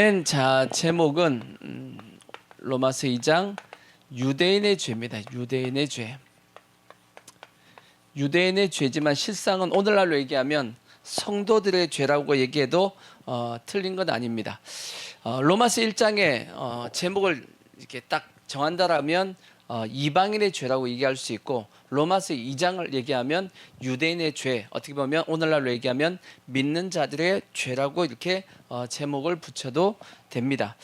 아멘. 자, 제목은 로마서 2장 유대인의 죄입니다. 유대인의 죄. 유대인의 죄지만 실상은 오늘날로 얘기하면 성도들의 죄라고 얘기해도 틀린 건 아닙니다. 로마서 1장의 제목을 이렇게 딱 정한다라면 이방인의 죄라고 얘기할 수 있고, 로마서 2장을 얘기하면 유대인의 죄, 어떻게 보면 오늘날로 얘기하면 믿는 자들의 죄라고 이렇게 제목을 붙여도 됩니다.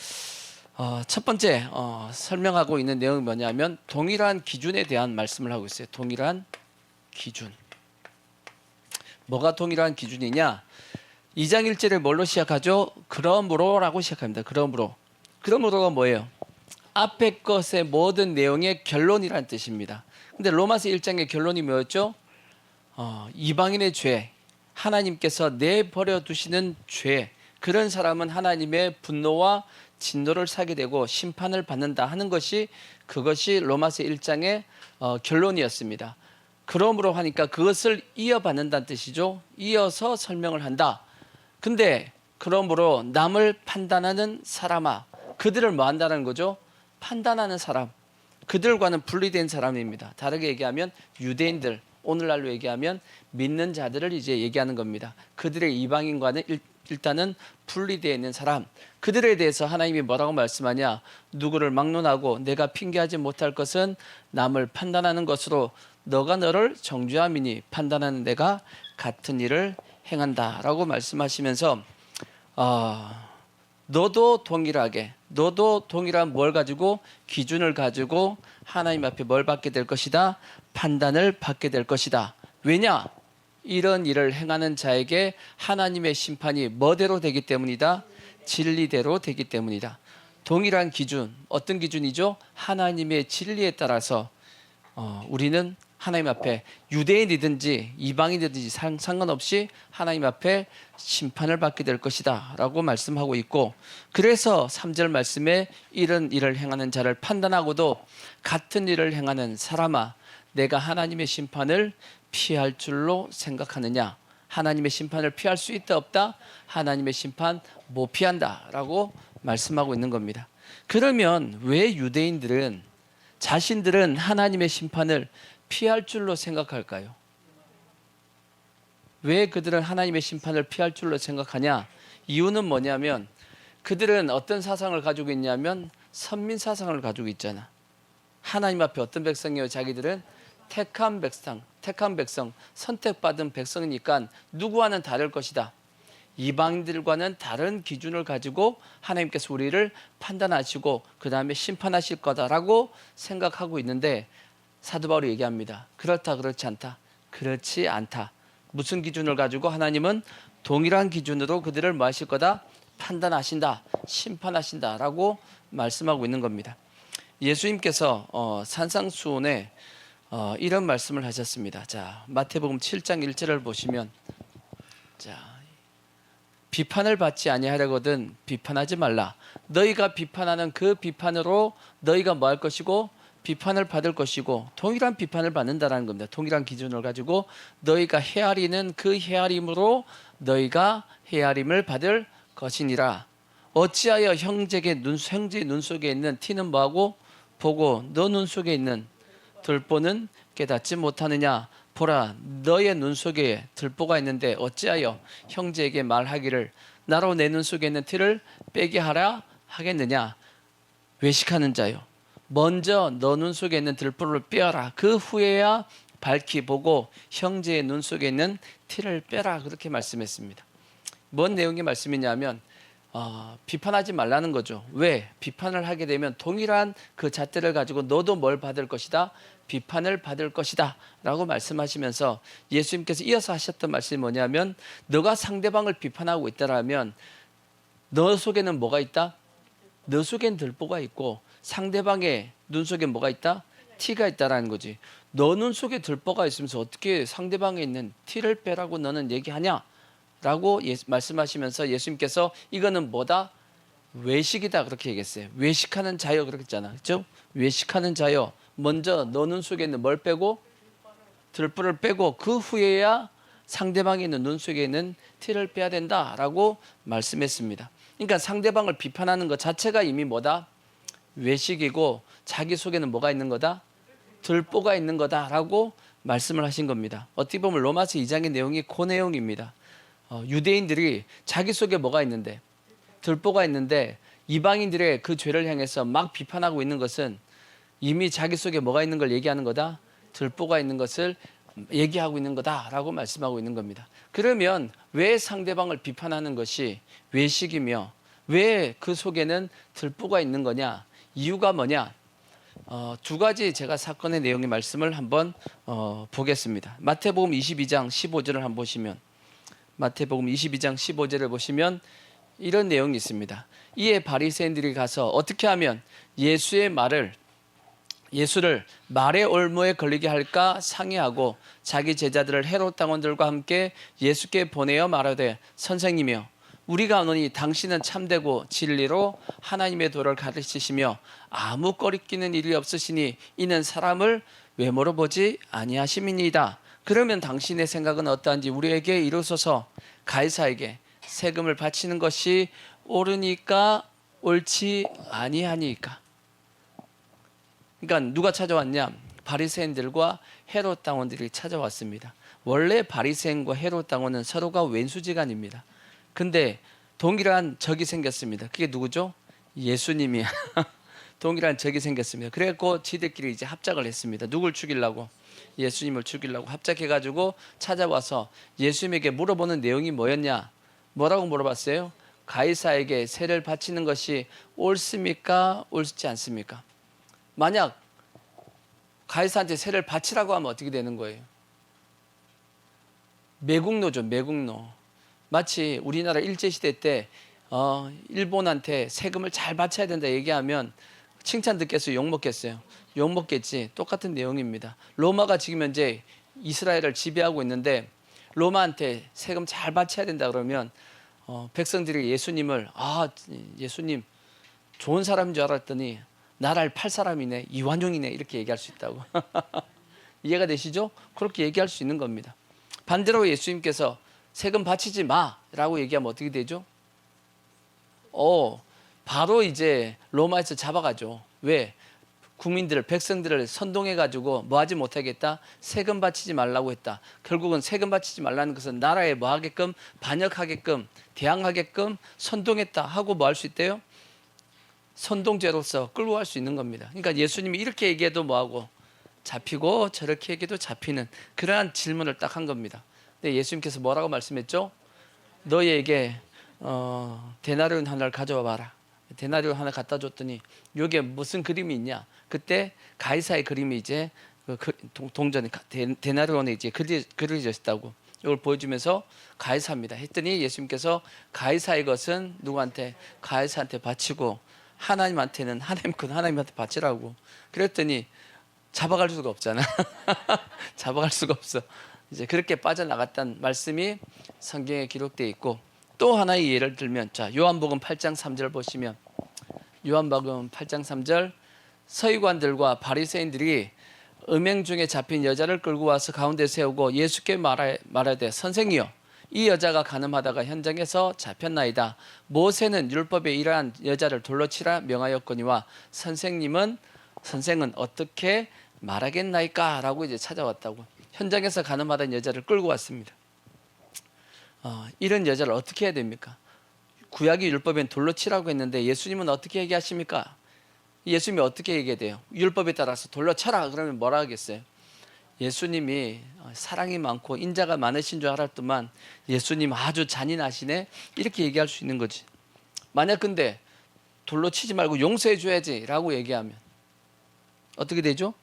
첫 번째 설명하고 있는 내용이 뭐냐면 동일한 기준에 대한 말씀을 하고 있어요. 동일한 기준. 뭐가 동일한 기준이냐? 2장 1절에 뭘로 시작하죠? 그러므로라고 시작합니다. 그러므로. 그러므로가 뭐예요? 앞에 것의 모든 내용의 결론이라는 뜻입니다. 근데 로마서 1장의 결론이 뭐였죠? 이방인의 죄, 하나님께서 내버려 두시는 죄, 그런 사람은 하나님의 분노와 진노를 사게 되고 심판을 받는다 하는 것이, 그것이 로마서 1장의 결론이었습니다. 그러므로 하니까 그것을 이어받는다는 뜻이죠. 이어서 설명을 한다. 근데 그러므로 남을 판단하는 사람아, 그들을 뭐 한다는 거죠? 판단하는 사람, 그들과는 분리된 사람입니다. 다르게 얘기하면 유대인들, 오늘날로 얘기하면 믿는 자들을 이제 얘기하는 겁니다. 그들의 이방인과는 일단은 분리되어 있는 사람, 그들에 대해서 하나님이 뭐라고 말씀하냐? 누구를 막론하고 내가 핑계하지 못할 것은 남을 판단하는 것으로 너가 너를 정죄함이니 판단하는 내가 같은 일을 행한다 라고 말씀하시면서 너도 동일한 뭘 가지고, 기준을 가지고 하나님 앞에 뭘 받게 될 것이다? 판단을 받게 될 것이다. 왜냐? 이런 일을 행하는 자에게 하나님의 심판이 뭐대로 되기 때문이다? 진리대로 되기 때문이다. 동일한 기준, 어떤 기준이죠? 하나님의 진리에 따라서 우리는 하나님 앞에 유대인이든지 이방인이든지 상관없이 하나님 앞에 심판을 받게 될 것이다 라고 말씀하고 있고, 그래서 3절 말씀에 이런 일을 행하는 자를 판단하고도 같은 일을 행하는 사람아, 내가 하나님의 심판을 피할 줄로 생각하느냐? 하나님의 심판을 피할 수 있다 없다? 하나님의 심판 못 피한다 라고 말씀하고 있는 겁니다. 그러면 왜 유대인들은 자신들은 하나님의 심판을 피할 줄로 생각할까요? 왜 그들은 하나님의 심판을 피할 줄로 생각하냐? 이유는 뭐냐면 그들은 어떤 사상을 가지고 있냐면 선민 사상을 가지고 있잖아. 하나님 앞에 어떤 백성이에요? 자기들은 택한 백성, 선택받은 백성이니까 누구와는 다를 것이다. 이방인들과는 다른 기준을 가지고 하나님께서 우리를 판단하시고 그 다음에 심판하실 거다라고 생각하고 있는데, 사도 바울이 얘기합니다. 그렇다, 그렇지 않다. 그렇지 않다. 무슨 기준을 가지고? 하나님은 동일한 기준으로 그들을 뭐 하실 거다? 판단하신다, 심판하신다 라고 말씀하고 있는 겁니다. 예수님께서 산상수훈에 이런 말씀을 하셨습니다. 자, 마태복음 7장 1절을 보시면, 자, 비판을 받지 아니하려거든 비판하지 말라. 너희가 비판하는 그 비판으로 너희가 뭐 할 것이고 비판을 받을 것이고, 동일한 비판을 받는다라는 겁니다. 동일한 기준을 가지고 너희가 헤아리는 그 헤아림으로 너희가 헤아림을 받을 것이니라. 어찌하여 형제의 눈 속에 있는 티는 뭐하고 보고 너 눈 속에 있는 들보는 깨닫지 못하느냐? 보라, 너의 눈 속에 들보가 있는데 어찌하여 형제에게 말하기를 나로 내 눈 속에 있는 티를 빼게 하라 하겠느냐? 외식하는 자요, 먼저 너 눈 속에 있는 들보를 빼어라. 그 후에야 밝히 보고 형제의 눈 속에 있는 티를 빼라. 그렇게 말씀했습니다. 뭔 내용의 말씀이냐면 비판하지 말라는 거죠. 왜? 비판을 하게 되면 동일한 그 잣대를 가지고 너도 뭘 받을 것이다? 비판을 받을 것이다 라고 말씀하시면서 예수님께서 이어서 하셨던 말씀이 뭐냐면, 너가 상대방을 비판하고 있다라면 너 속에는 뭐가 있다? 너 속엔 들보가 있고 상대방의 눈 속에 뭐가 있다? 티가 있다라는 거지. 너 눈 속에 들보가 있으면서 어떻게 상대방에 있는 티를 빼라고 너는 얘기하냐? 라고 말씀하시면서 예수님께서 이거는 뭐다? 외식이다 그렇게 얘기했어요. 외식하는 자요 그렇게 했잖아. 그렇죠? 외식하는 자요, 먼저 너 눈 속에 있는 뭘 빼고? 들보를 빼고 그 후에야 상대방이 있는 눈 속에 있는 티를 빼야 된다라고 말씀했습니다. 그러니까 상대방을 비판하는 것 자체가 이미 뭐다? 외식이고 자기 속에는 뭐가 있는 거다? 들보가 있는 거다라고 말씀을 하신 겁니다. 어떻게 보면 로마서 2장의 내용이 그 내용입니다. 유대인들이 자기 속에 뭐가 있는데? 들보가 있는데 이방인들의 그 죄를 향해서 막 비판하고 있는 것은 이미 자기 속에 뭐가 있는 걸 얘기하는 거다? 들보가 있는 것을 얘기하고 있는 거다라고 말씀하고 있는 겁니다. 그러면 왜 상대방을 비판하는 것이 외식이며 왜 그 속에는 들보가 있는 거냐? 이유가 뭐냐? 두 가지 제가 사건의 내용의 말씀을 한번 보겠습니다. 마태복음 22장 15절을 한번 보시면 마태복음 22장 15절을 보시면 이런 내용이 있습니다. 이에 바리새인들이 가서 어떻게 하면 예수를 말의 올무에 걸리게 할까 상의하고 자기 제자들을 헤롯 당원들과 함께 예수께 보내어 말하되 선생님이여 우리가 아노니 당신은 참되고 진리로 하나님의 도를 가르치시며 아무 꺼리끼는 일이 없으시니 이는 사람을 외모로 보지 아니하심이니이다. 그러면 당신의 생각은 어떠한지 우리에게 이루소서. 가이사에게 세금을 바치는 것이 옳으니까 옳지 아니하니까. 그러니까 누가 찾아왔냐? 바리새인들과 헤롯 당원들이 찾아왔습니다. 원래 바리새인과 헤롯 당원은 서로가 왼수지간입니다. 근데 동일한 적이 생겼습니다. 그게 누구죠? 예수님이야. 동일한 적이 생겼습니다. 그래갖고 지들끼리 이제 합작을 했습니다. 누굴 죽이려고? 예수님을 죽이려고 합작해가지고 찾아와서 예수님에게 물어보는 내용이 뭐였냐? 뭐라고 물어봤어요? 가이사에게 세를 바치는 것이 옳습니까? 옳지 않습니까? 만약 가이사한테 세를 바치라고 하면 어떻게 되는 거예요? 매국노죠, 매국노. 마치 우리나라 일제시대 때 일본한테 세금을 잘 바쳐야 된다 얘기하면 칭찬 듣겠어요? 욕 먹겠어요? 욕 먹겠지. 똑같은 내용입니다. 로마가 지금 현재 이스라엘을 지배하고 있는데 로마한테 세금 잘 바쳐야 된다 그러면 백성들이 예수님을 예수님 좋은 사람인 줄 알았더니 나라를 팔 사람이네, 이완용이네 이렇게 얘기할 수 있다고. 이해가 되시죠? 그렇게 얘기할 수 있는 겁니다. 반대로 예수님께서 세금 바치지 마라고 얘기하면 어떻게 되죠? 바로 이제 로마에서 잡아가죠. 왜? 국민들을, 백성들을 선동해가지고 뭐 하지 못하겠다? 세금 바치지 말라고 했다. 결국은 세금 바치지 말라는 것은 나라에 뭐 하게끔, 반역하게끔, 대항하게끔 선동했다 하고 뭐 할 수 있대요? 선동죄로서 끌고 갈 수 있는 겁니다. 그러니까 예수님이 이렇게 얘기해도 뭐하고 잡히고 저렇게 얘기해도 잡히는 그러한 질문을 딱 한 겁니다. 근데 예수님께서 뭐라고 말씀했죠? 너희에게 데나리온 하나를 가져와 봐라. 데나리온 하나 갖다 줬더니 여기에 무슨 그림이 있냐? 그때 가이사의 그림이 이제 동전에 데나리온에 이제 그려져 있다고 이걸 보여주면서 가이사입니다. 했더니 예수님께서 가이사의 것은 누구한테? 가이사한테 바치고 하나님한테는 하나님한테 바치라고. 그랬더니 잡아갈 수가 없잖아. 잡아갈 수가 없어. 이제 그렇게 빠져나갔다는 말씀이 성경에 기록되어 있고 또 하나의 예를 들면 자 요한복음 8장 3절 보시면 요한복음 8장 3절 서기관들과 바리새인들이 음행 중에 잡힌 여자를 끌고 와서 가운데 세우고 예수께 말하되 선생이여 이 여자가 간음하다가 현장에서 잡혔나이다. 모세는 율법에 이러한 여자를 돌로 치라 명하였거니와 선생은 어떻게 말하겠나이까? 라고 이제 찾아왔다고. 현장에서 간음하던 여자를 끌고 왔습니다. 이런 여자를 어떻게 해야 됩니까? 구약의 율법엔 돌로 치라고 했는데 예수님은 어떻게 얘기하십니까? 예수님이 어떻게 얘기해야 돼요? 율법에 따라서 돌로 쳐라 그러면 뭐라 하겠어요? 예수님이 사랑이 많고 인자가 많으신 줄 알았더만 예수님 아주 잔인하시네 이렇게 얘기할 수 있는 거지. 만약 근데 돌로 치지 말고 용서해 줘야지 라고 얘기하면 어떻게 되죠?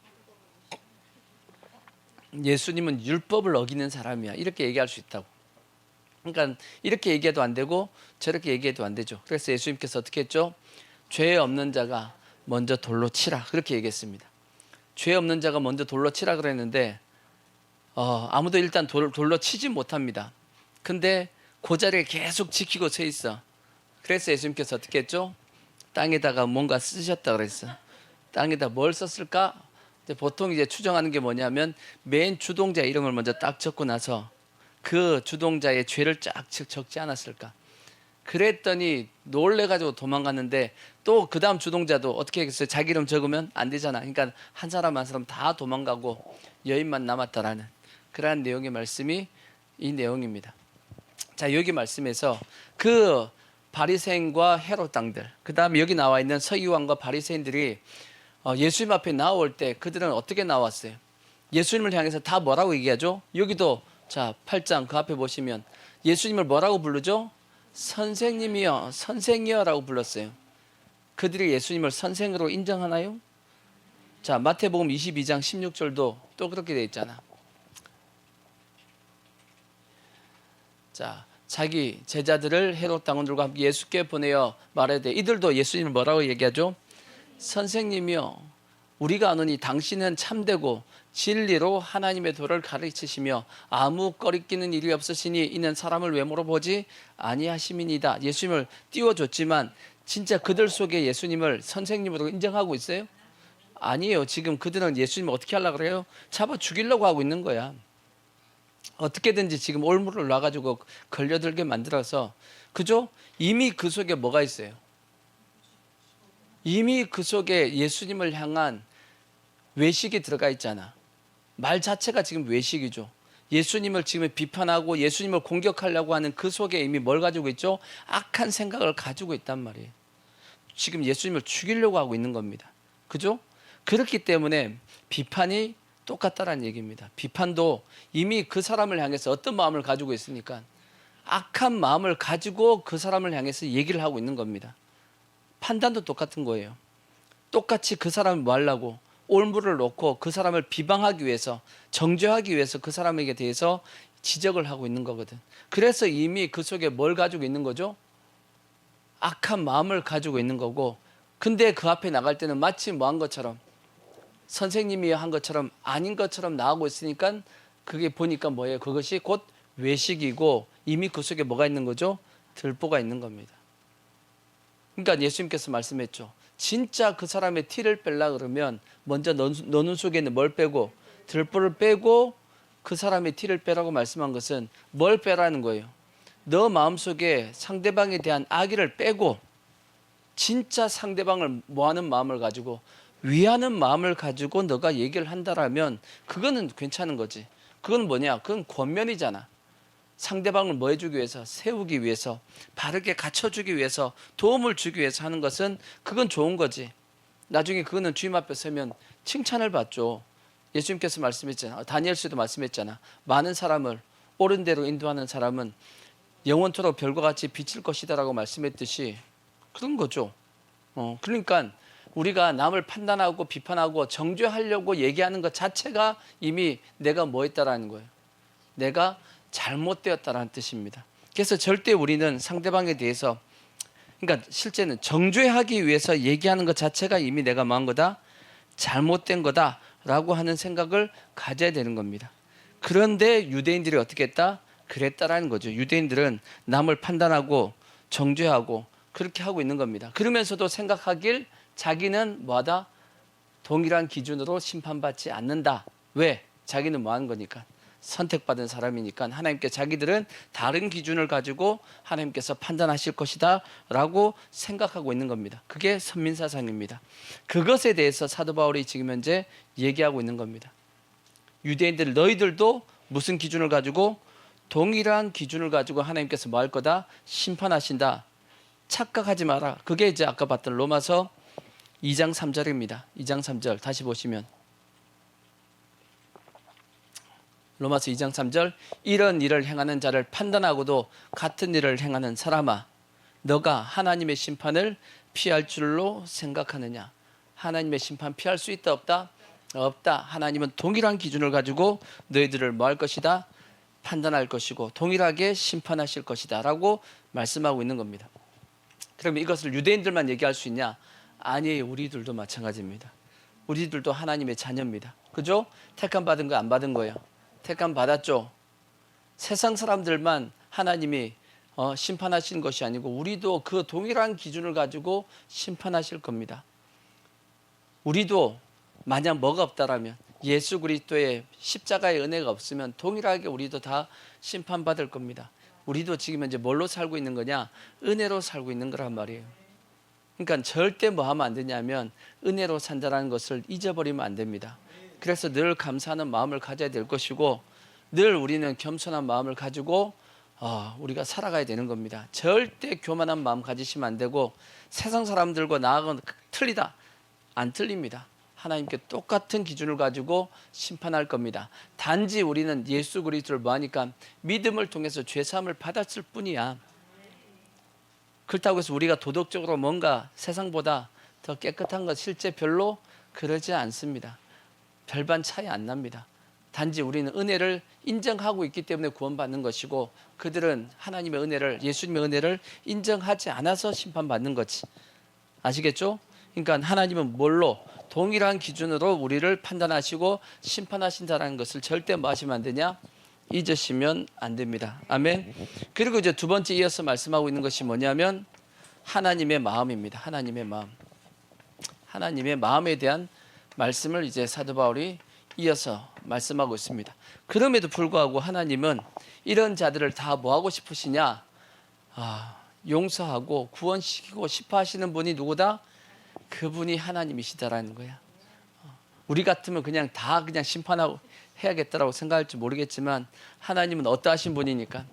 예수님은 율법을 어기는 사람이야 이렇게 얘기할 수 있다고. 그러니까 이렇게 얘기해도 안 되고 저렇게 얘기해도 안 되죠. 그래서 예수님께서 어떻게 했죠? 죄 없는 자가 먼저 돌로 치라 그렇게 얘기했습니다. 죄 없는 자가 먼저 돌로 치라 그랬는데 아무도 일단 돌로 치지 못합니다. 근데 그 자리에 계속 지키고 서 있어. 그래서 예수님께서 어떻게 했죠? 땅에다가 뭔가 쓰셨다 그랬어. 땅에다 뭘 썼을까? 보통 이제 추정하는 게 뭐냐면 맨 주동자 이름을 먼저 딱 적고 나서 그 주동자의 죄를 쫙 적지 않았을까? 그랬더니 놀래가지고 도망갔는데 또 그 다음 주동자도 어떻게 했겠어요? 자기 이름 적으면 안 되잖아. 그러니까 한 사람 한 사람 다 도망가고 여인만 남았다라는 그러한 내용의 말씀이 이 내용입니다. 자, 여기 말씀에서 그 바리새인과 헤롯 당들, 그 다음에 여기 나와 있는 서기관과 바리새인들이 예수님 앞에 나올 때 그들은 어떻게 나왔어요? 예수님을 향해서 다 뭐라고 얘기하죠? 여기도 자 8장 그 앞에 보시면 예수님을 뭐라고 부르죠? 선생님이여, 선생이여 라고 불렀어요. 그들이 예수님을 선생으로 인정하나요? 자, 마태복음 22장 16절도 또 그렇게 되어 있잖아. 자, 자기 제자들을 헤롯 당원들과 함께 예수께 보내어 말하되, 이들도 예수님을 뭐라고 얘기하죠? 선생님이여, 우리가 아노니 당신은 참되고 진리로 하나님의 도를 가르치시며 아무 꺼리끼는 일이 없으시니 이는 사람을 왜 물어보지 아니하심이니이다. 예수님을 띄워줬지만 진짜 그들 속에 예수님을 선생님으로 인정하고 있어요? 아니에요. 지금 그들은 예수님을 어떻게 하려고 그래요? 잡아 죽이려고 하고 있는 거야. 어떻게든지 지금 올무를 놔가지고 걸려들게 만들어서, 그죠? 이미 그 속에 뭐가 있어요? 이미 그 속에 예수님을 향한 외식이 들어가 있잖아. 말 자체가 지금 외식이죠. 예수님을 지금 비판하고 예수님을 공격하려고 하는 그 속에 이미 뭘 가지고 있죠? 악한 생각을 가지고 있단 말이에요. 지금 예수님을 죽이려고 하고 있는 겁니다. 그죠? 그렇기 때문에 비판이 똑같다라는 얘기입니다. 비판도 이미 그 사람을 향해서 어떤 마음을 가지고 있으니까 악한 마음을 가지고 그 사람을 향해서 얘기를 하고 있는 겁니다. 판단도 똑같은 거예요. 똑같이 그 사람을 뭐 하려고? 올무를 놓고 그 사람을 비방하기 위해서, 정죄하기 위해서 그 사람에게 대해서 지적을 하고 있는 거거든. 그래서 이미 그 속에 뭘 가지고 있는 거죠? 악한 마음을 가지고 있는 거고, 근데 그 앞에 나갈 때는 마치 뭐 한 것처럼, 선생님이 한 것처럼 아닌 것처럼 나오고 있으니까 그게 보니까 뭐예요? 그것이 곧 외식이고 이미 그 속에 뭐가 있는 거죠? 들보가 있는 겁니다. 그러니까 예수님께서 말씀했죠. 진짜 그 사람의 티를 뺄라 그러면 먼저 너 눈 속에 있는 뭘 빼고, 들보를 빼고 그 사람의 티를 빼라고 말씀한 것은 뭘 빼라는 거예요? 너 마음속에 상대방에 대한 악의를 빼고 진짜 상대방을 뭐하는 마음을 가지고, 위하는 마음을 가지고 너가 얘기를 한다라면 그거는 괜찮은 거지. 그건 뭐냐? 그건 권면이잖아. 상대방을 뭐 해주기 위해서, 세우기 위해서, 바르게 갖춰주기 위해서, 도움을 주기 위해서 하는 것은 그건 좋은 거지. 나중에 그거는 주님 앞에 서면 칭찬을 받죠. 예수님께서 말씀했잖아. 다니엘서도 말씀했잖아. 많은 사람을 옳은 대로 인도하는 사람은 영원토록 별과 같이 비칠 것이다라고 말씀했듯이 그런 거죠. 그러니까 우리가 남을 판단하고 비판하고 정죄하려고 얘기하는 것 자체가 이미 내가 뭐 했다라는 거예요. 내가 잘못되었다라는 뜻입니다. 그래서 절대 우리는 상대방에 대해서, 그러니까 실제는 정죄하기 위해서 얘기하는 것 자체가 이미 내가 뭐 한 거다? 잘못된 거다라고 하는 생각을 가져야 되는 겁니다. 그런데 유대인들이 어떻게 했다? 그랬다라는 거죠. 유대인들은 남을 판단하고 정죄하고 그렇게 하고 있는 겁니다. 그러면서도 생각하길 자기는 뭐하다? 동일한 기준으로 심판받지 않는다. 왜? 자기는 뭐 하는 거니까? 선택받은 사람이니까 하나님께 자기들은 다른 기준을 가지고 하나님께서 판단하실 것이다 라고 생각하고 있는 겁니다. 그게 선민사상입니다. 그것에 대해서 사도 바울이 지금 현재 얘기하고 있는 겁니다. 유대인들, 너희들도 무슨 기준을 가지고? 동일한 기준을 가지고 하나님께서 뭐 할 거다? 심판하신다. 착각하지 마라. 그게 이제 아까 봤던 로마서 2장 3절입니다. 2장 3절 다시 보시면, 로마서 2장 3절, 이런 일을 행하는 자를 판단하고도 같은 일을 행하는 사람아, 너가 하나님의 심판을 피할 줄로 생각하느냐? 하나님의 심판 피할 수 있다 없다? 없다. 하나님은 동일한 기준을 가지고 너희들을 뭐 할 것이다? 판단할 것이고 동일하게 심판하실 것이다 라고 말씀하고 있는 겁니다. 그러면 이것을 유대인들만 얘기할 수 있냐? 아니에요. 우리들도 마찬가지입니다. 우리들도 하나님의 자녀입니다. 그죠? 택함 받은 거 안 받은 거예요? 택함 받았죠. 세상 사람들만 하나님이 심판하시는 것이 아니고 우리도 그 동일한 기준을 가지고 심판하실 겁니다. 우리도 만약 뭐가 없다라면, 예수 그리스도의 십자가의 은혜가 없으면 동일하게 우리도 다 심판받을 겁니다. 우리도 지금 현재 뭘로 살고 있는 거냐? 은혜로 살고 있는 거란 말이에요. 그러니까 절대 뭐 하면 안 되냐면 은혜로 산다는 것을 잊어버리면 안 됩니다. 그래서 늘 감사하는 마음을 가져야 될 것이고 늘 우리는 겸손한 마음을 가지고 우리가 살아가야 되는 겁니다. 절대 교만한 마음 가지시면 안 되고 세상 사람들과 나하고는 틀리다. 안 틀립니다. 하나님께 똑같은 기준을 가지고 심판할 겁니다. 단지 우리는 예수 그리스도를 뭐하니까 믿음을 통해서 죄사함을 받았을 뿐이야. 그렇다고 해서 우리가 도덕적으로 뭔가 세상보다 더 깨끗한 것 실제 별로 그러지 않습니다. 별반 차이 안 납니다. 단지 우리는 은혜를 인정하고 있기 때문에 구원받는 것이고 그들은 하나님의 은혜를, 예수님의 은혜를 인정하지 않아서 심판받는 거지. 아시겠죠? 그러니까 하나님은 뭘로? 동일한 기준으로 우리를 판단하시고 심판하신다는 것을 절대 뭐 하시면 안 되냐? 잊으시면 안 됩니다. 아멘. 그리고 이제 두 번째 이어서 말씀하고 있는 것이 뭐냐면 하나님의 마음입니다. 하나님의 마음. 하나님의 마음에 대한 말씀을 이제 사도 바울이 이어서 말씀하고 있습니다. 그럼에도 불구하고 하나님은 이런 자들을 다 뭐 하고 싶으시냐? 용서하고 구원시키고 싶어 하시는 분이 누구다? 그분이 하나님이시다라는 거야. 우리 같으면 그냥 심판하고 해야겠다라고 생각할지 모르겠지만 하나님은 어떠하신 분이니까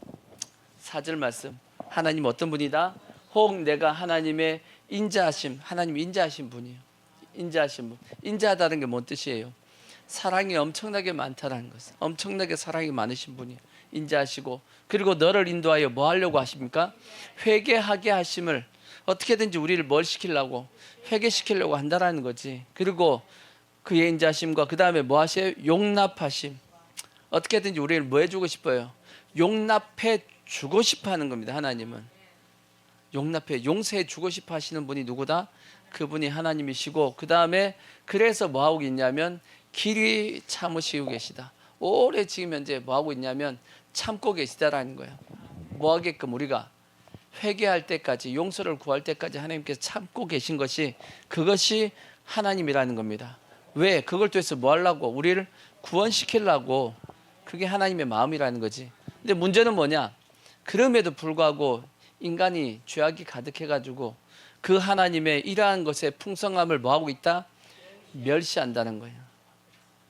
4절 말씀 하나님은 어떤 분이다? 혹 내가 하나님의 인자하심 하나님 인자하신 분이에요. 인자하신 분. 인자하다는 게 뭔 뜻이에요? 사랑이 엄청나게 많다는 것은 엄청나게 사랑이 많으신 분이에요. 인자하시고 그리고 너를 인도하여 뭐 하려고 하십니까? 회개하게 하심을 어떻게든지 우리를 뭘 시키려고 회개시키려고 한다라는 거지. 그리고 그의 인자하심과 그 다음에 뭐 하세요? 용납하심. 어떻게든지 우리를 뭐 해주고 싶어요? 용납해 주고 싶어 하는 겁니다. 하나님은 용납해 용서해 주고 싶어 하시는 분이 누구다? 그분이 하나님이시고 그 다음에 그래서 뭐 하고 있냐면 길이 참으시고 계시다. 오래 지금 현재 뭐 하고 있냐면 참고 계시다라는 거예요. 뭐 하게끔 우리가 회개할 때까지 용서를 구할 때까지 하나님께서 참고 계신 것이 그것이 하나님이라는 겁니다. 왜? 그걸 통해서 뭐 하려고? 우리를 구원시키려고. 그게 하나님의 마음이라는 거지. 근데 문제는 뭐냐? 그럼에도 불구하고 인간이 죄악이 가득해가지고 그 하나님의 이러한 것의 풍성함을 뭐 하고 있다? 멸시한다는 거예요.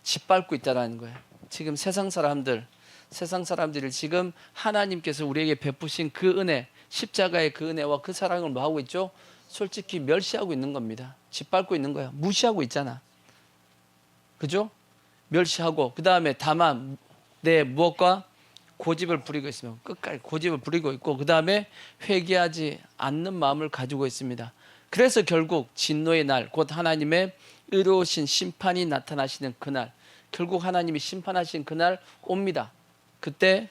짓밟고 있다는 거예요. 지금 세상 사람들이 지금 하나님께서 우리에게 베푸신 그 은혜, 십자가의 그 은혜와 그 사랑을 뭐 하고 있죠? 솔직히 멸시하고 있는 겁니다. 짓밟고 있는 거야. 무시하고 있잖아. 그죠? 멸시하고 그 다음에 다만 내 무엇과 고집을 부리고 있으면 끝까지 고집을 부리고 있고 그 다음에 회개하지 않는 마음을 가지고 있습니다. 그래서 결국 진노의 날, 곧 하나님의 의로우신 심판이 나타나시는 그날, 결국 하나님이 심판하신 그날 옵니다. 그때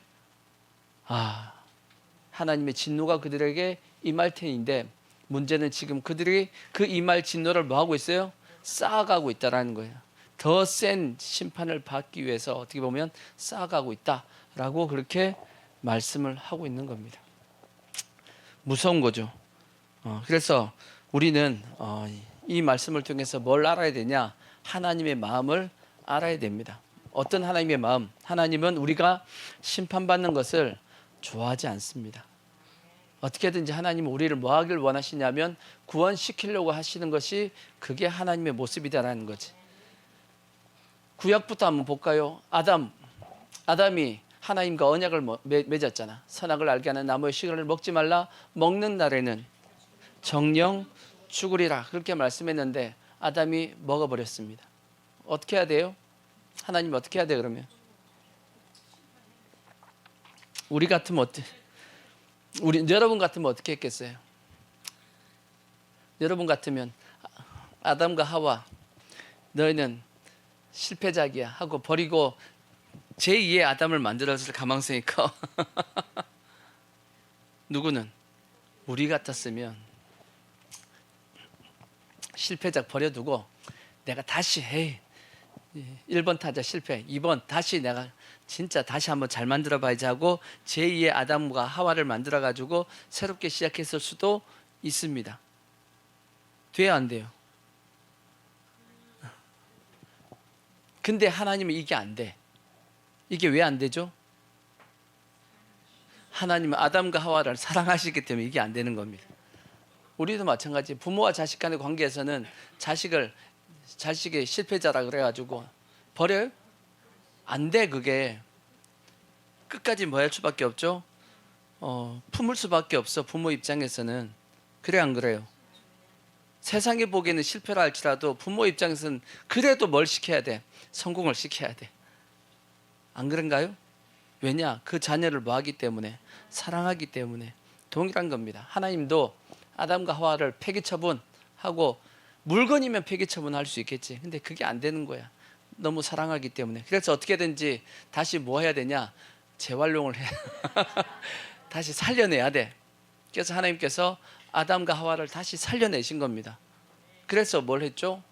하나님의 진노가 그들에게 임할 테인데 문제는 지금 그들이 그 임할 진노를 뭐 하고 있어요? 쌓아가고 있다라는 거예요. 더 센 심판을 받기 위해서 어떻게 보면 쌓아가고 있다라고 그렇게 말씀을 하고 있는 겁니다. 무서운 거죠. 그래서 우리는 이 말씀을 통해서 뭘 알아야 되냐? 하나님의 마음을 알아야 됩니다. 어떤 하나님의 마음? 하나님은 우리가 심판받는 것을 좋아하지 않습니다. 어떻게든지 하나님은 우리를 뭐 하길 원하시냐면 구원시키려고 하시는 것이 그게 하나님의 모습이다라는 거지. 구약부터 한번 볼까요? 아담이 하나님과 언약을 맺었잖아. 선악을 알게 하는 나무의 씨를 먹지 말라. 먹는 날에는 정령 죽으리라. 그렇게 말씀했는데 아담이 먹어버렸습니다. 어떻게 해야 돼요? 하나님 어떻게 해야 돼 그러면? 우리 같으면 여러분 같으면 어떻게 했겠어요? 여러분 같으면 아담과 하와 너희는 실패작이야 하고 버리고 제2의 아담을 만들었을 가망성이 커. 누구는? 우리 같았으면 실패작 버려두고 내가 다시 해. 1번 타자 실패, 2번 다시 내가 진짜 다시 한번 잘 만들어 봐야지 하고 제2의 아담과 하와를 만들어 가지고 새롭게 시작했을 수도 있습니다. 돼야 안 돼요? 근데 하나님은 이게 안 돼. 이게 왜 안 되죠? 하나님은 아담과 하와를 사랑하시기 때문에 이게 안 되는 겁니다. 우리도 마찬가지. 부모와 자식 간의 관계에서는 자식의 실패자라 그래가지고 버려요? 안 돼. 그게 끝까지 뭐 할 수밖에 없죠. 품을 수밖에 없어. 부모 입장에서는. 그래 안 그래요? 세상이 보기에는 실패라 할지라도 부모 입장에서는 그래도 뭘 시켜야 돼? 성공을 시켜야 돼. 안 그런가요? 왜냐? 그 자녀를 뭐하기 때문에? 사랑하기 때문에. 동일한 겁니다. 하나님도 아담과 하와를 폐기 처분하고, 물건이면 폐기 처분할 수 있겠지. 근데 그게 안 되는 거야. 너무 사랑하기 때문에. 그래서 어떻게든지 다시 뭐 해야 되냐? 재활용을 해. 다시 살려내야 돼. 그래서 하나님께서 아담과 하와를 다시 살려내신 겁니다. 그래서 뭘 했죠?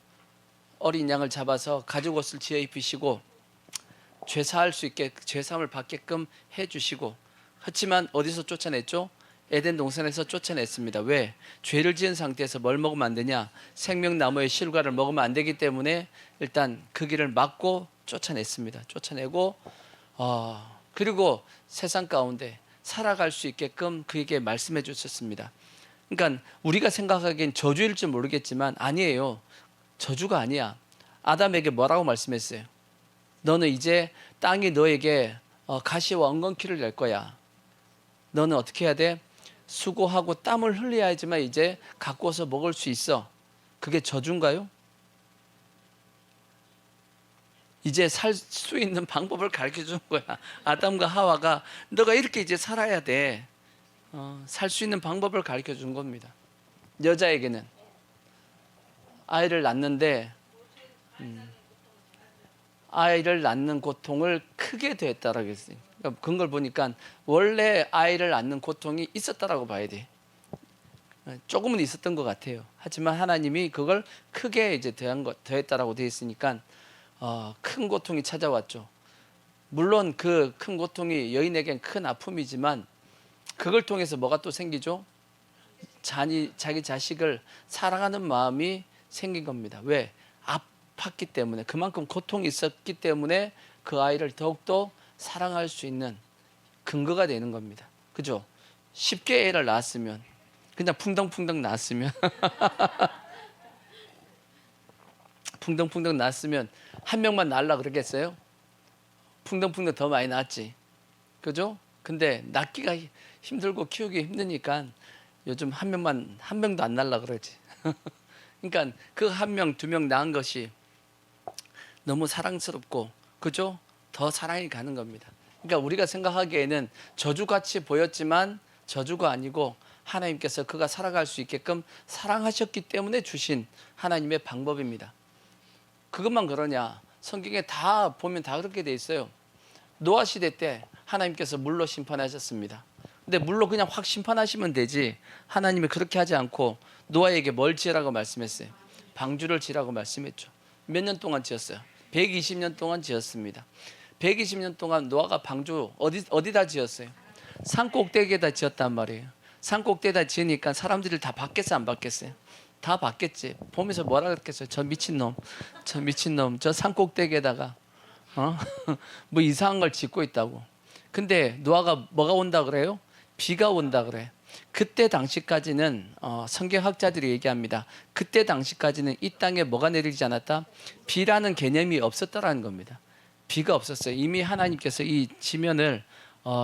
어린 양을 잡아서 가죽 옷을 지어 입히시고 죄사할 수 있게, 죄사함을 받게끔 해주시고, 그렇지만 어디서 쫓아냈죠? 에덴 동산에서 쫓아냈습니다. 왜? 죄를 지은 상태에서 뭘 먹으면 안 되냐? 생명나무의 실과를 먹으면 안 되기 때문에 일단 그 길을 막고 쫓아냈습니다. 쫓아내고 그리고 세상 가운데 살아갈 수 있게끔 그에게 말씀해 주셨습니다. 그러니까 우리가 생각하기엔 저주일지 모르겠지만 아니에요. 저주가 아니야. 아담에게 뭐라고 말씀했어요? 너는 이제 땅이 너에게 가시와 엉겅퀴를 낼 거야. 너는 어떻게 해야 돼? 수고하고 땀을 흘려야지만 이제 가꾸어서 먹을 수 있어. 그게 저주인가요? 이제 살 수 있는 방법을 가르쳐 준 거야. 아담과 하와가 너가 이렇게 이제 살아야 돼. 살 수 있는 방법을 가르쳐 준 겁니다. 여자에게는 아이를 낳는데 아이를 낳는 고통을 크게 더했다라고 했어요. 그러니까 그런 걸 보니까 원래 아이를 낳는 고통이 있었다라고 봐야 돼. 조금은 있었던 것 같아요. 하지만 하나님이 그걸 크게 이제 더했다라고 되어 있으니까 큰 고통이 찾아왔죠. 물론 그 큰 고통이 여인에겐 큰 아픔이지만 그걸 통해서 뭐가 또 생기죠? 자기 자식을 사랑하는 마음이 생긴 겁니다. 왜? 아팠기 때문에, 그만큼 고통이 있었기 때문에 그 아이를 더욱더 사랑할 수 있는 근거가 되는 겁니다. 그죠? 쉽게 애를 낳았으면, 그냥 풍덩풍덩 낳았으면 풍덩풍덩 낳았으면 한 명만 낳으려 그러겠어요? 풍덩풍덩 더 많이 낳았지. 그죠? 근데 낳기가 힘들고 키우기 힘드니까 요즘 한 명도 안 낳으려 그러지. 그러니까 그 한 명, 두 명 낳은 것이 너무 사랑스럽고, 그죠? 더 사랑이 가는 겁니다. 그러니까 우리가 생각하기에는 저주같이 보였지만 저주가 아니고 하나님께서 그가 살아갈 수 있게끔 사랑하셨기 때문에 주신 하나님의 방법입니다. 그것만 그러냐? 성경에 다 보면 다 그렇게 돼 있어요. 노아 시대 때 하나님께서 물로 심판하셨습니다. 근데 물로 그냥 확 심판하시면 되지, 하나님이 그렇게 하지 않고 노아에게 뭘 지으라고 말씀했어요? 방주를 지으라고 말씀했죠. 몇 년 동안 지었어요? 120년 동안 지었습니다. 120년 동안 노아가 방주 어디다 지었어요? 산 꼭대기에다 지었단 말이에요. 산 꼭대기에다 지으니까 사람들이 다 봤겠어요, 안 봤겠어요? 다 봤겠지. 보면서 뭐라 그랬겠어요? 저 미친놈, 저 산 꼭대기에다가 뭐 이상한 걸 짓고 있다고. 근데 노아가 뭐가 온다 그래요? 비가 온다 그래. 그때 당시까지는 성경학자들이 얘기합니다. 그때 당시까지는 이 땅에 뭐가 내리지 않았다? 비라는 개념이 없었다라는 겁니다. 비가 없었어요. 이미 하나님께서 이 지면을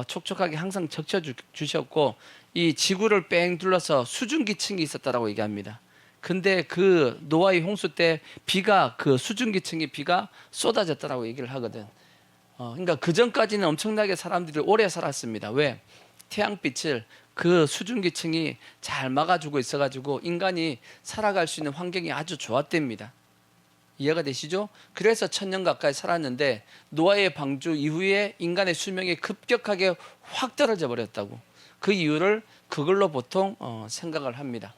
촉촉하게 항상 적셔 주셨고, 이 지구를 뺑 둘러서 수증기층이 있었다라고 얘기합니다. 근데 그 노아의 홍수 때 비가, 그 수증기층의 비가 쏟아졌다라고 얘기를 하거든. 그러니까 그 전까지는 엄청나게 사람들이 오래 살았습니다. 왜? 태양빛을 그 수증기층이 잘 막아주고 있어가지고 인간이 살아갈 수 있는 환경이 아주 좋았답니다. 이해가 되시죠? 그래서 1000년 가까이 살았는데 노아의 방주 이후에 인간의 수명이 급격하게 확 떨어져 버렸다고. 그 이유를 그걸로 보통 생각을 합니다.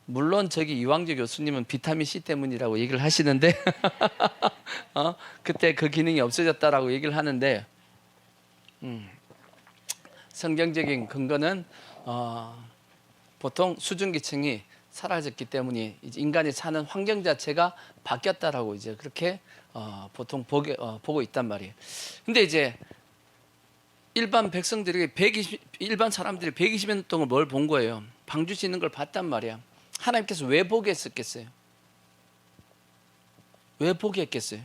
물론 저기 이광재 교수님은 비타민 C 때문이라고 얘기를 하시는데 그때 그 기능이 없어졌다라고 얘기를 하는데, 성경적인 근거는 보통 수증기층이 사라졌기 때문에 이제 인간이 사는 환경 자체가 바뀌었다라고 이제 그렇게 보통 보고 있단 말이에요. 근데 이제 일반 백성들이 일반 사람들이 120년 동안 뭘 본 거예요? 방주 짓는 걸 봤단 말이야. 하나님께서 왜 보게 했었겠어요? 왜 보게 했겠어요?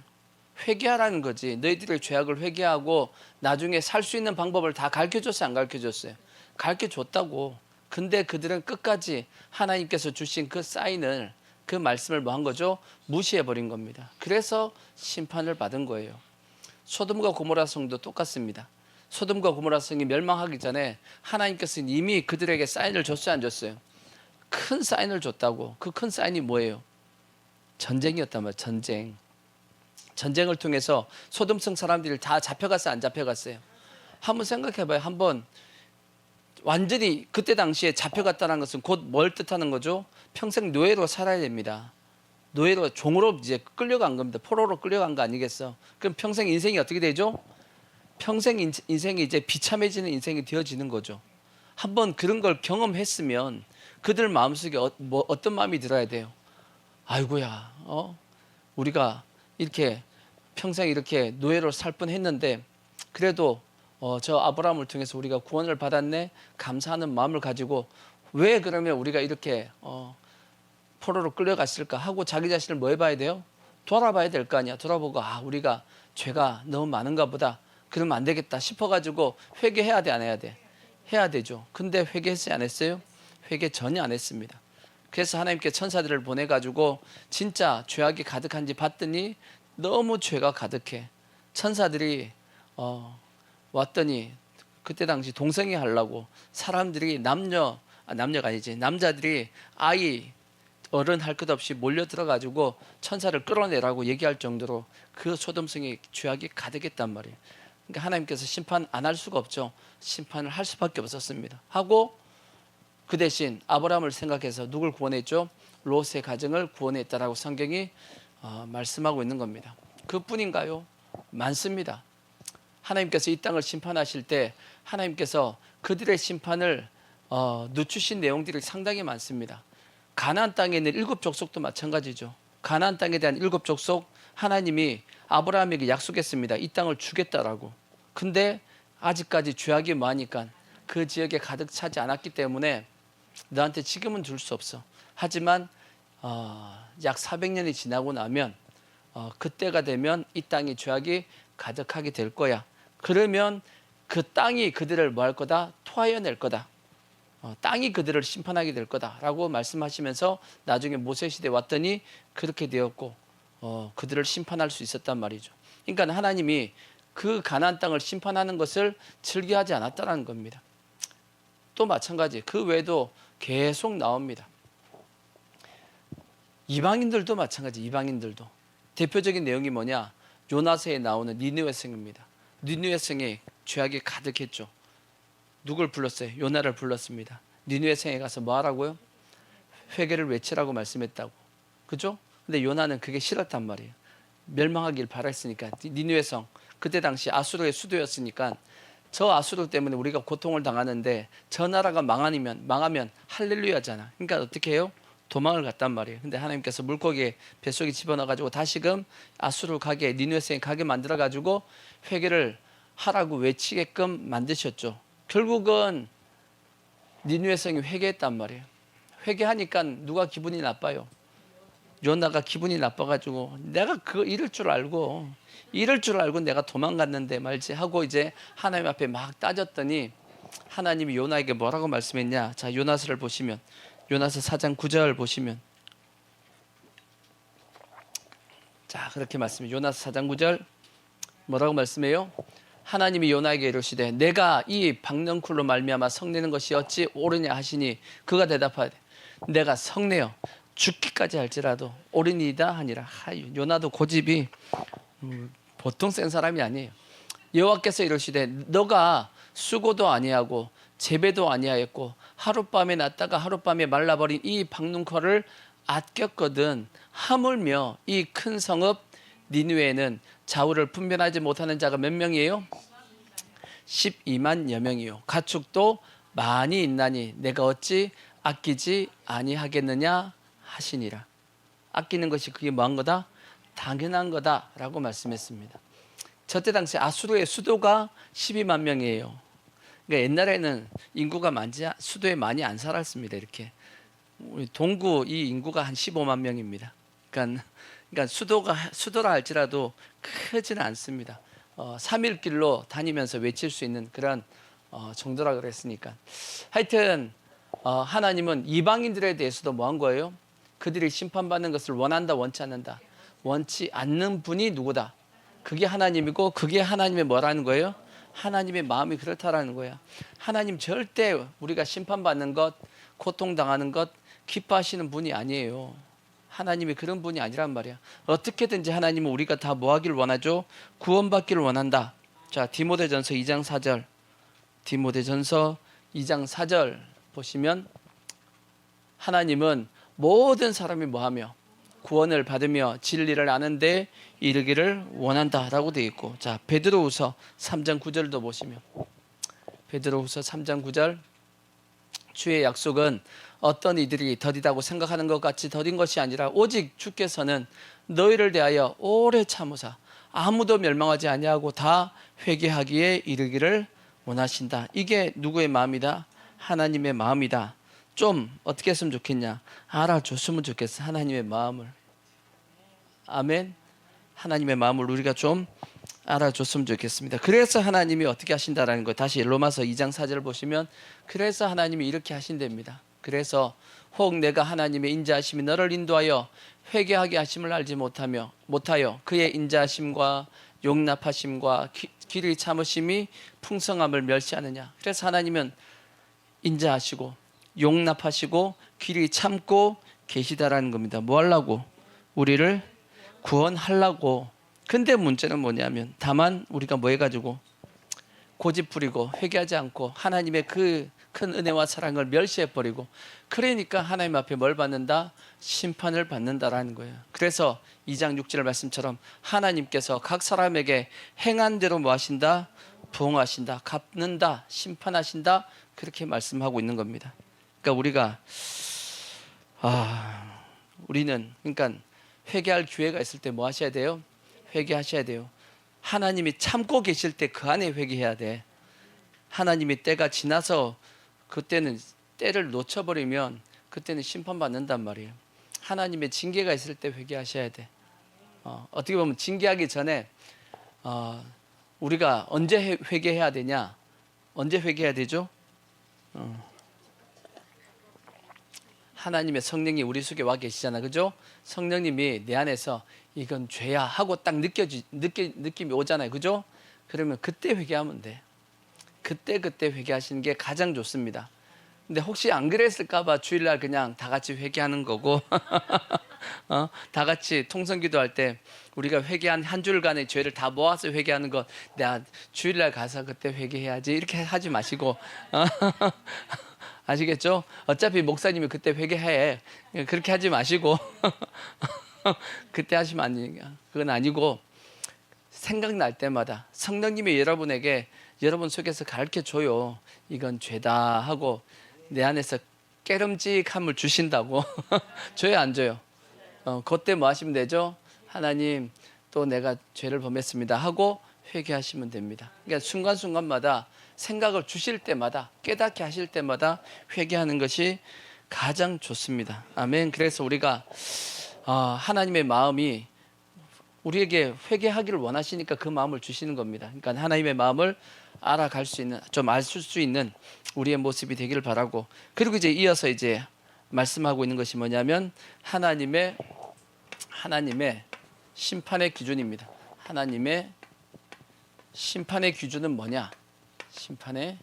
회개하라는 거지. 너희들의 죄악을 회개하고 나중에 살 수 있는 방법을 다 가르쳐줬어요, 안 가르쳐줬어요? 가르쳐줬다고. 근데 그들은 끝까지 하나님께서 주신 그 사인을, 그 말씀을 뭐 한 거죠? 무시해버린 겁니다. 그래서 심판을 받은 거예요. 소돔과 고모라 성도 똑같습니다. 소돔과 고모라 성이 멸망하기 전에 하나님께서 이미 그들에게 사인을 줬어요, 안 줬어요? 큰 사인을 줬다고. 그 큰 사인이 뭐예요? 전쟁이었단 말이에요. 전쟁을 통해서 소돔성 사람들이 다 잡혀갔어요, 안 잡혀갔어요? 한번 생각해봐요. 한번 완전히 그때 당시에 잡혀갔다는 것은 곧 뭘 뜻하는 거죠? 평생 노예로 살아야 됩니다. 노예로, 종으로 이제 끌려간 겁니다. 포로로 끌려간 거 아니겠어? 그럼 평생 인생이 어떻게 되죠? 평생 인생이 이제 비참해지는 인생이 되어지는 거죠. 한번 그런 걸 경험했으면 그들 마음속에 어떤 마음이 들어야 돼요? 아이고야, 우리가 이렇게 평생 이렇게 노예로 살 뻔했는데 그래도 저 아브라함을 통해서 우리가 구원을 받았네, 감사하는 마음을 가지고 왜 그러면 우리가 이렇게 포로로 끌려갔을까 하고 자기 자신을 뭐 해봐야 돼요? 돌아봐야 될 거 아니야. 돌아보고 우리가 죄가 너무 많은가 보다. 그러면 안 되겠다 싶어가지고 회개해야 돼, 안 해야 돼? 해야 되죠. 근데 회개했어요, 안 했어요? 회개 전혀 안 했습니다. 그래서 하나님께 천사들을 보내가지고 진짜 죄악이 가득한지 봤더니 너무 죄가 가득해. 천사들이 왔더니 그때 당시 동성애 하려고 사람들이 남녀가 아니지, 남자들이 아이 어른 할 것 없이 몰려 들어가지고 천사를 끌어내라고 얘기할 정도로 그 소돔성에 죄악이 가득했단 말이에요. 그러니까 하나님께서 심판 안 할 수가 없죠. 심판을 할 수밖에 없었습니다. 하고 그 대신 아브라함을 생각해서 누굴 구원했죠? 롯의 가정을 구원했다라고 성경이 말씀하고 있는 겁니다. 그뿐인가요? 많습니다. 하나님께서 이 땅을 심판하실 때 하나님께서 그들의 심판을 늦추신 내용들이 상당히 많습니다. 가나안 땅에 있는 7족속도 마찬가지죠. 가나안 땅에 대한 7족속 하나님이 아브라함에게 약속했습니다. 이 땅을 주겠다라고. 근데 아직까지 죄악이 많으니까 그 지역에 가득 차지 않았기 때문에 너한테 지금은 줄 수 없어. 하지만 약 400년이 지나고 나면 그때가 되면 이 땅이 죄악이 가득하게 될 거야. 그러면 그 땅이 그들을 뭐 할 거다? 토하여 낼 거다. 땅이 그들을 심판하게 될 거다라고 말씀하시면서 나중에 모세 시대 왔더니 그렇게 되었고 그들을 심판할 수 있었단 말이죠. 그러니까 하나님이 그 가나안 땅을 심판하는 것을 즐겨하지 않았다는 겁니다. 또 마찬가지 그 외에도 계속 나옵니다. 이방인들도 마찬가지. 이방인들도 대표적인 내용이 뭐냐? 요나서에 나오는 니느웨 성입니다. 니느웨 성에 죄악이 가득했죠. 누굴 불렀어요? 요나를 불렀습니다. 니느웨 성에 가서 뭐 하라고요? 회개를 외치라고 말씀했다고. 그죠? 근데 요나는 그게 싫었단 말이에요. 멸망하길 바랐으니까. 니느웨 성 그때 당시 아수르의 수도였으니까 저 아수르 때문에 우리가 고통을 당하는데 저 나라가 망하면 할렐루야잖아. 그러니까 어떻게 해요? 도망을 갔단 말이에요. 근데 하나님께서 물고기에 뱃속에 집어넣어가지고 다시금 아수르 가게, 니느웨 성에 가게 만들어가지고 회개를 하라고 외치게끔 만드셨죠. 결국은 니느웨 성이 회개했단 말이에요. 회개하니까 누가 기분이 나빠요? 요나가 기분이 나빠가지고 내가 그거 이럴 줄 알고 내가 도망갔는데 말지 하고 이제 하나님 앞에 막 따졌더니 하나님이 요나에게 뭐라고 말씀했냐? 자, 요나서를 보시면 요나서 4장 9절 보시면 자, 그렇게 말씀해. 요나서 4장 9절 뭐라고 말씀해요? 하나님이 요나에게 이르시되 내가 이 박넝쿨로 말미암아 성내는 것이 어찌 옳으냐 하시니 그가 대답하되 내가 성내어 죽기까지 할지라도 옳으니이다 하니라. 요나도 고집이 보통 센 사람이 아니에요. 여호와께서 이르시되 너가 수고도 아니하고 재배도 아니하였고 하룻밤에 났다가 하룻밤에 말라버린 이 박넝쿨을 아꼈거든 하물며 이 큰 성읍 니느웨에는 좌우를 분별하지 못하는 자가 몇 명이에요? 12만여 명이요. 가축도 많이 있나니 내가 어찌 아끼지 아니하겠느냐 하시니라. 아끼는 것이 그게 뭐한 거다? 당연한 거다라고 말씀했습니다. 저때 당시 아수르의 수도가 12만 명이에요. 그러니까 옛날에는 인구가 수도에 많이 안 살았습니다. 이렇게 우리 동구 이 인구가 한 15만 명입니다. 그러니까 수도라 할지라도 크지는 않습니다. 3일 길로 다니면서 외칠 수 있는 그런 정도라 그랬으니까. 하여튼 하나님은 이방인들에 대해서도 뭐 한 거예요? 그들이 심판받는 것을 원한다, 원치 않는다. 원치 않는 분이 누구다? 그게 하나님이고, 그게 하나님의 뭐라는 거예요? 하나님의 마음이 그렇다라는 거야. 하나님 절대 우리가 심판받는 것, 고통당하는 것 기뻐하시는 분이 아니에요. 하나님이 그런 분이 아니란 말이야. 어떻게든지 하나님은 우리가 다 뭐 하기를 원하죠? 구원받기를 원한다. 자, 디모데전서 2장 4절. 디모데전서 2장 4절 보시면 하나님은 모든 사람이 뭐하며 구원을 받으며 진리를 아는데 이르기를 원한다라고 되어 있고, 자, 베드로후서 3장 9절도 보시면 베드로후서 3장 9절 주의 약속은 어떤 이들이 더디다고 생각하는 것 같이 더딘 것이 아니라 오직 주께서는 너희를 대하여 오래 참으사 아무도 멸망하지 아니하고 다 회개하기에 이르기를 원하신다. 이게 누구의 마음이다? 하나님의 마음이다. 좀 어떻게 했으면 좋겠냐? 알아줬으면 좋겠어. 하나님의 마음을. 아멘. 하나님의 마음을 우리가 좀 알아줬으면 좋겠습니다. 그래서 하나님이 어떻게 하신다라는 거, 다시 로마서 2장 4절 보시면 그래서 하나님이 이렇게 하신답니다. 그래서 혹 내가 하나님의 인자하심이 너를 인도하여 회개하게 하심을 알지 못하여 그의 인자하심과 용납하심과 길이 참으심이 풍성함을 멸시하느냐. 그래서 하나님은 인자하시고 용납하시고 길이 참고 계시다라는 겁니다. 뭐 하려고? 우리를 구원하려고. 근데 문제는 뭐냐면 다만 우리가 뭐 해가지고 고집부리고 회개하지 않고 하나님의 그 큰 은혜와 사랑을 멸시해버리고, 그러니까 하나님 앞에 뭘 받는다? 심판을 받는다라는 거예요. 그래서 2장 6절 말씀처럼 하나님께서 각 사람에게 행한 대로 뭐 하신다? 부응하신다, 갚는다, 심판하신다, 그렇게 말씀하고 있는 겁니다. 그러니까 우리는 그러니까 회개할 기회가 있을 때 뭐 하셔야 돼요? 회개하셔야 돼요. 하나님이 참고 계실 때 그 안에 회개해야 돼. 하나님이 때가 지나서 그때는 때를 놓쳐버리면 그때는 심판받는단 말이에요. 하나님의 징계가 있을 때 회개하셔야 돼. 어떻게 보면 징계하기 전에 우리가 언제 회개해야 되냐? 언제 회개해야 되죠? 하나님의 성령이 우리 속에 와 계시잖아, 그죠? 성령님이 내 안에서 이건 죄야 하고 딱 느낌이 오잖아요, 그죠? 그러면 그때 회개하면 돼. 그때 회개하시는 게 가장 좋습니다. 근데 혹시 안 그랬을까봐 주일날 그냥 다 같이 회개하는 거고, 다 같이 통성기도할 때 우리가 회개한 한 주일간의 죄를 다 모아서 회개하는 거, 내가 주일날 가서 그때 회개해야지 이렇게 하지 마시고, 아시겠죠? 어차피 목사님이 그때 회개해, 그렇게 하지 마시고 그때 하시면 아니니까. 그건 아니고 생각날 때마다 성령님이 여러분 속에서 가르쳐 줘요. 이건 죄다 하고 내 안에서 깨름직함을 주신다고. 줘요, 안 줘요? 그때 뭐 하시면 되죠? 하나님, 또 내가 죄를 범했습니다 하고 회개하시면 됩니다. 그러니까 순간순간마다 생각을 주실 때마다, 깨닫게 하실 때마다 회개하는 것이 가장 좋습니다. 아멘. 그래서 우리가 하나님의 마음이 우리에게 회개하기를 원하시니까 그 마음을 주시는 겁니다. 그러니까 하나님의 마음을 알아갈 수 있는, 좀 알 수 있는 우리의 모습이 되기를 바라고, 그리고 이제 이어서 이제 말씀하고 있는 것이 뭐냐면 하나님의 심판의 기준입니다. 하나님의 심판의 기준은 뭐냐? 심판의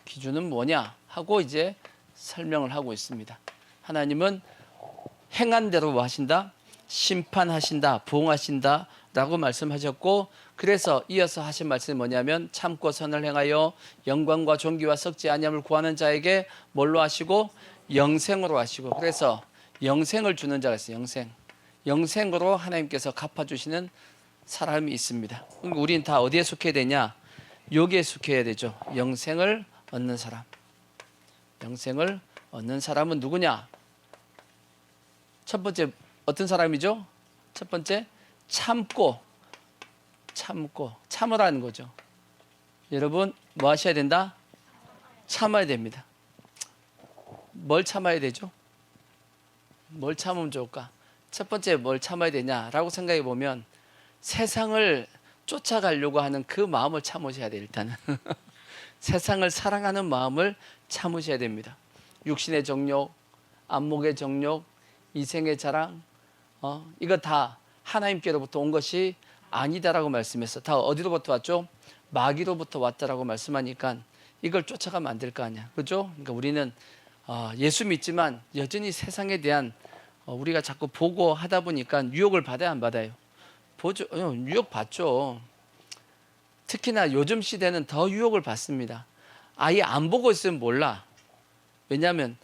기준은 뭐냐? 하고 이제 설명을 하고 있습니다. 하나님은 행한 대로 뭐 하신다? 심판하신다, 부응하신다 라고 말씀하셨고, 그래서 이어서 하신 말씀이 뭐냐면 참고 선을 행하여 영광과 존귀와 썩지 아니함을 구하는 자에게 뭘로 하시고? 영생으로 하시고. 그래서 영생을 주는 자가 있어요. 영생으로 하나님께서 갚아주시는 사람이 있습니다. 우리는 다 어디에 속해야 되냐? 여기에 속해야 되죠. 영생을 얻는 사람. 영생을 얻는 사람은 누구냐? 첫 번째 어떤 사람이죠? 첫 번째 참고 참고 참으라는 거죠. 여러분 뭐 하셔야 된다? 참아야 됩니다. 뭘 참아야 되죠? 뭘 참으면 좋을까? 첫 번째 뭘 참아야 되냐라고 생각해 보면 세상을 쫓아가려고 하는 그 마음을 참으셔야 돼요. 일단은 세상을 사랑하는 마음을 참으셔야 됩니다. 육신의 정욕, 안목의 정욕, 이생의 자랑, 이거 다 하나님께로부터 온 것이 아니다라고 말씀했어. 다 어디로부터 왔죠? 마귀로부터 왔다라고 말씀하니까 이걸 쫓아가면 안 될 거 아니야, 그죠? 그러니까 우리는 예수 믿지만 여전히 세상에 대한 우리가 자꾸 보고 하다 보니까 유혹을 받아야 안 받아요? 보죠, 유혹 받죠. 특히나 요즘 시대는 더 유혹을 받습니다. 아예 안 보고 있으면 몰라. 왜냐하면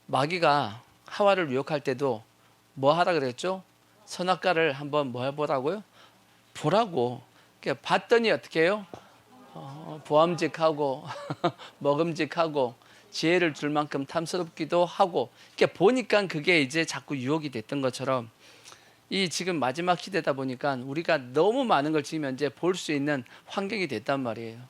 마귀가 하와를 유혹할 때도 뭐 하라 그랬죠? 선악과를 한번 뭐 해보라고요? 보라고. 그러니까 봤더니 어떻게 해요? 보암직하고 먹음직하고 지혜를 줄 만큼 탐스럽기도 하고, 그러니까 보니까 그게 이제 자꾸 유혹이 됐던 것처럼 이 지금 마지막 시대다 보니까 우리가 너무 많은 걸 지금 현재 볼 수 있는 환경이 됐단 말이에요.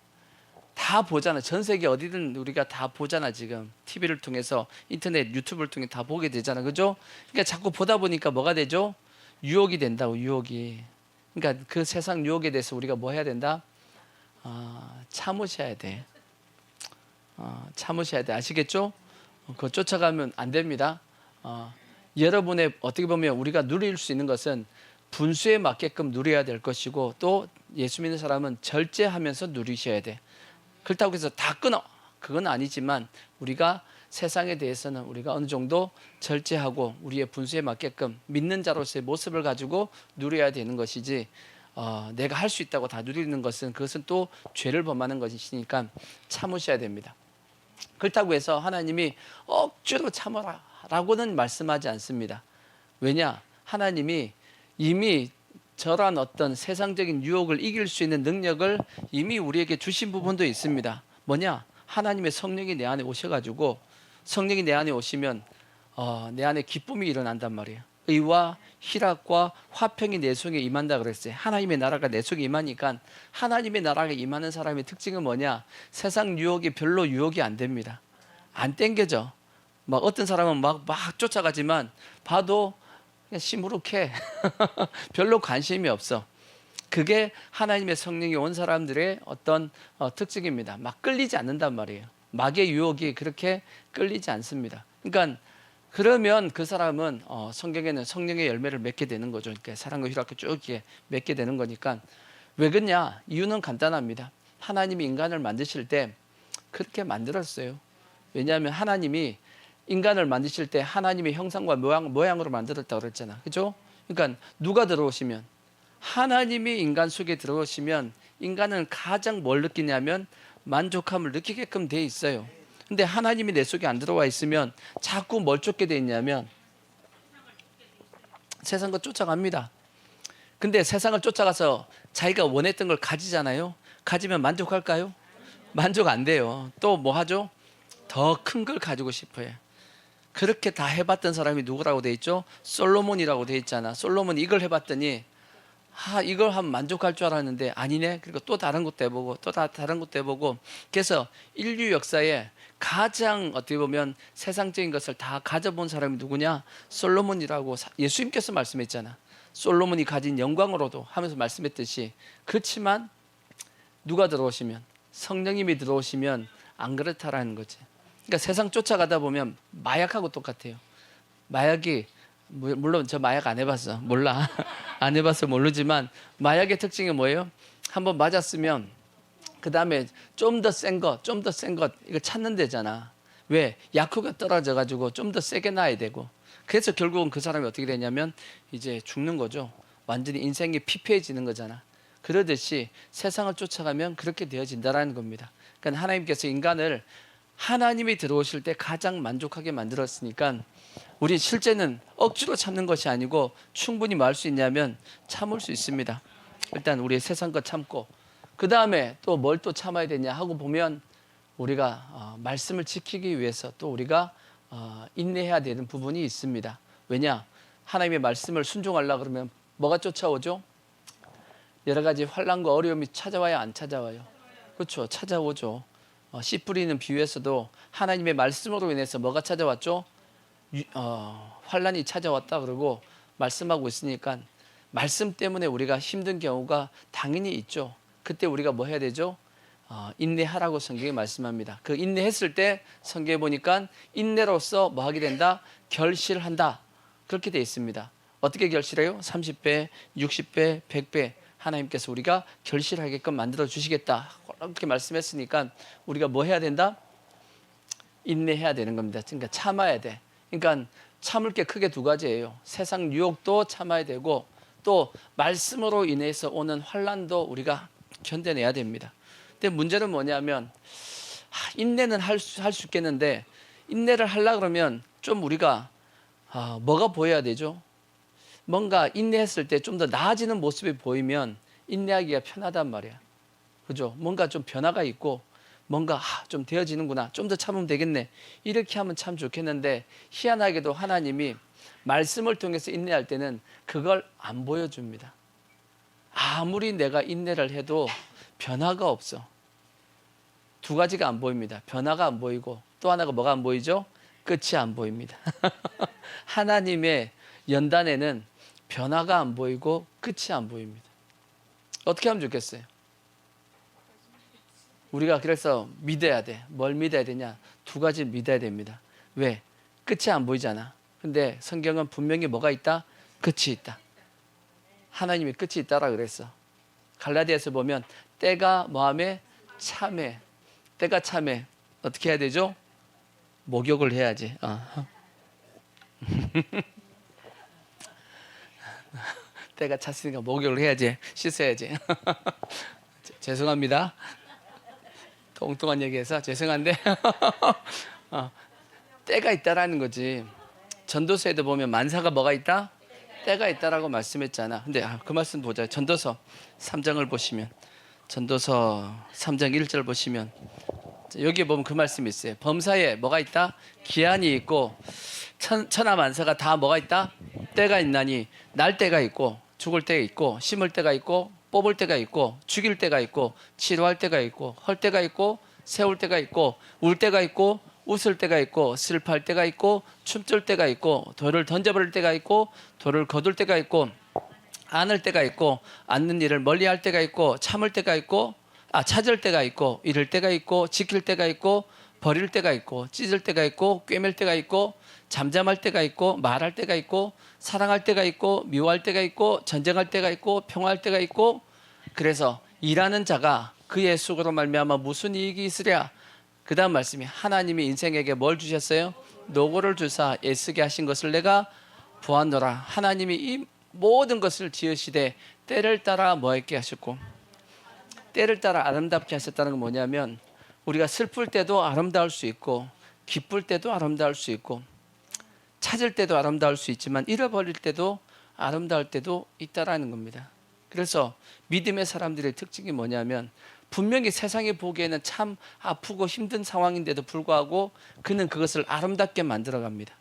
다 보잖아. 전 세계 어디든 우리가 다 보잖아. 지금 TV를 통해서 인터넷 유튜브를 통해 다 보게 되잖아, 그죠? 그러니까 자꾸 보다 보니까 뭐가 되죠? 유혹이 된다고. 유혹이. 그러니까 그 세상 유혹에 대해서 우리가 뭐 해야 된다? 참으셔야 돼. 참으셔야 돼. 아시겠죠? 그거 쫓아가면 안 됩니다. 여러분의 어떻게 보면 우리가 누릴 수 있는 것은 분수에 맞게끔 누려야 될 것이고, 또 예수 믿는 사람은 절제하면서 누리셔야 돼. 그렇다고 해서 다 끊어, 그건 아니지만 우리가 세상에 대해서는 우리가 어느 정도 절제하고 우리의 분수에 맞게끔 믿는 자로서의 모습을 가지고 누려야 되는 것이지, 내가 할 수 있다고 다 누리는 것은 그것은 또 죄를 범하는 것이니까 참으셔야 됩니다. 그렇다고 해서 하나님이 억지로 참아라 라고는 말씀하지 않습니다. 왜냐? 하나님이 이미 저런 어떤 세상적인 유혹을 이길 수 있는 능력을 이미 우리에게 주신 부분도 있습니다. 뭐냐? 하나님의 성령이 내 안에 오셔가지고, 성령이 내 안에 오시면 내 안에 기쁨이 일어난단 말이에요. 의와 희락과 화평이 내 속에 임한다 그랬어요. 하나님의 나라가 내 속에 임하니까, 하나님의 나라가 임하는 사람의 특징은 뭐냐? 세상 유혹이 별로 유혹이 안 됩니다. 안 땡겨져. 막 어떤 사람은 막 쫓아가지만 봐도 그냥 시무룩해. 별로 관심이 없어. 그게 하나님의 성령이 온 사람들의 어떤 특징입니다. 막 끌리지 않는단 말이에요. 마귀의 유혹이 그렇게 끌리지 않습니다. 그러니까 그러면 그 사람은 성경에는 성령의 열매를 맺게 되는 거죠. 그러니까 사랑과 희락과 쭉 이렇게 맺게 되는 거니까. 왜 그러냐? 이유는 간단합니다. 하나님이 인간을 만드실 때 그렇게 만들었어요. 왜냐하면 하나님이 인간을 만드실 때 하나님의 형상과 모양으로 만들었다고 그랬잖아, 그죠? 그러니까 누가 들어오시면, 하나님이 인간 속에 들어오시면 인간은 가장 뭘 느끼냐면 만족함을 느끼게끔 돼 있어요. 근데 하나님이 내 속에 안 들어와 있으면 자꾸 뭘 쫓게 돼 있냐면 세상 거 쫓아갑니다. 근데 세상을 쫓아가서 자기가 원했던 걸 가지잖아요. 가지면 만족할까요? 만족 안 돼요. 또 뭐 하죠? 더 큰 걸 가지고 싶어요. 그렇게 다 해봤던 사람이 누구라고 돼 있죠? 솔로몬이라고 돼 있잖아. 솔로몬이 이걸 해봤더니 이걸 하면 만족할 줄 알았는데 아니네. 그리고 또 다른 것도 해보고 또 다른 것도 해보고. 그래서 인류 역사에 가장 어떻게 보면 세상적인 것을 다 가져본 사람이 누구냐? 솔로몬이라고 예수님께서 말씀했잖아. 솔로몬이 가진 영광으로도 하면서 말씀했듯이. 그렇지만 누가 들어오시면, 성령님이 들어오시면 안 그렇다라는 거지. 그러니까 세상 쫓아가다 보면 마약하고 똑같아요. 마약이, 물론 저 마약 안 해봤어, 몰라. 안 해봐서 모르지만 마약의 특징이 뭐예요? 한번 맞았으면 그 다음에 좀 더 센 것, 좀 더 센 것 이거 찾는 데잖아. 왜? 약효가 떨어져가지고 좀 더 세게 놔야 되고. 그래서 결국은 그 사람이 어떻게 되냐면 이제 죽는 거죠. 완전히 인생이 피폐해지는 거잖아. 그러듯이 세상을 쫓아가면 그렇게 되어진다라는 겁니다. 그러니까 하나님께서 인간을 하나님이 들어오실 때 가장 만족하게 만들었으니까 우리 실제는 억지로 참는 것이 아니고 충분히 뭐 할 수 있냐면 참을 수 있습니다. 일단 우리 세상 것 참고 그 다음에 또 뭘 또 참아야 되냐 하고 보면 우리가 말씀을 지키기 위해서 또 우리가 인내해야 되는 부분이 있습니다. 왜냐? 하나님의 말씀을 순종하려고 그러면 뭐가 쫓아오죠? 여러 가지 환난과 어려움이 찾아와야 안 찾아와요? 그렇죠. 찾아오죠. 씨 뿌리는 비유에서도 하나님의 말씀으로 인해서 뭐가 찾아왔죠? 환난이 찾아왔다 그러고 말씀하고 있으니까 말씀 때문에 우리가 힘든 경우가 당연히 있죠. 그때 우리가 뭐 해야 되죠? 인내하라고 성경이 말씀합니다. 그 인내했을 때 성경에 보니까 인내로서 뭐 하게 된다? 결실한다. 그렇게 되어 있습니다. 어떻게 결실해요? 30배, 60배, 100배 하나님께서 우리가 결실하게끔 만들어 주시겠다. 그렇게 말씀했으니까 우리가 뭐 해야 된다? 인내해야 되는 겁니다. 그러니까 참아야 돼. 그러니까 참을 게 크게 두 가지예요. 세상 유혹도 참아야 되고 또 말씀으로 인해서 오는 환난도 우리가 견뎌내야 됩니다. 근데 문제는 뭐냐면 인내는 할 수 있겠는데 인내를 하려고 그러면 좀 우리가 뭐가 보여야 되죠? 뭔가 인내했을 때 좀 더 나아지는 모습이 보이면 인내하기가 편하단 말이야. 그죠? 뭔가 좀 변화가 있고 뭔가 좀 되어지는구나. 좀 더 참으면 되겠네. 이렇게 하면 참 좋겠는데 희한하게도 하나님이 말씀을 통해서 인내할 때는 그걸 안 보여줍니다. 아무리 내가 인내를 해도 변화가 없어. 두 가지가 안 보입니다. 변화가 안 보이고 또 하나가 뭐가 안 보이죠? 끝이 안 보입니다. 하나님의 연단에는 변화가 안 보이고 끝이 안 보입니다. 어떻게 하면 좋겠어요? 우리가 그래서 믿어야 돼. 뭘 믿어야 되냐? 두 가지 믿어야 됩니다. 왜? 끝이 안 보이잖아. 근데 성경은 분명히 뭐가 있다? 끝이 있다. 하나님이 끝이 있다라 그랬어. 갈라디아서 보면 때가 뭐하매? 참해. 때가 참해. 어떻게 해야 되죠? 목욕을 해야지. 때가 찼으니까 목욕을 해야지. 씻어야지. 죄송합니다. 엉뚱한 얘기해서 죄송한데 때가 있다라는 거지. 전도서에도 보면 만사가 뭐가 있다? 때가 있다라고 말씀했잖아. 근데 그 말씀 보자. 전도서 3장을 보시면 전도서 3장 1절 보시면 여기 보면 그 말씀이 있어요. 범사에 뭐가 있다? 기한이 있고 천하 만사가 다 뭐가 있다? 때가 있나니 날 때가 있고 죽을 때가 있고 심을 때가 있고 뽑을 때가 있고 죽일 때가 있고 치료할 때가 있고 헐 때가 있고 세울 때가 있고 울 때가 있고 웃을 때가 있고 슬퍼할 때가 있고 춤출 때가 있고 돌을 던져버릴 때가 있고 돌을 거둘 때가 있고 안을 때가 있고 않는 일을 멀리할 때가 있고 참을 때가 있고 찾을 때가 있고 잃을 때가 있고 지킬 때가 있고 버릴 때가 있고 찢을 때가 있고 꿰맬 때가 있고 잠잠할 때가 있고 말할 때가 있고 사랑할 때가 있고 미워할 때가 있고 전쟁할 때가 있고 평화할 때가 있고 그래서 일하는 자가 그의 수고로 말미암아 무슨 이익이 있으랴. 그 다음 말씀이 하나님이 인생에게 뭘 주셨어요? 노고를 주사 애쓰게 하신 것을 내가 보았노라. 하나님이 이 모든 것을 지으시되 때를 따라 뭐했게 하셨고 때를 따라 아름답게 하셨다는 건 뭐냐면 우리가 슬플 때도 아름다울 수 있고 기쁠 때도 아름다울 수 있고 찾을 때도 아름다울 수 있지만 잃어버릴 때도 아름다울 때도 있다라는 겁니다. 그래서 믿음의 사람들의 특징이 뭐냐면 분명히 세상이 보기에는 참 아프고 힘든 상황인데도 불구하고 그는 그것을 아름답게 만들어갑니다.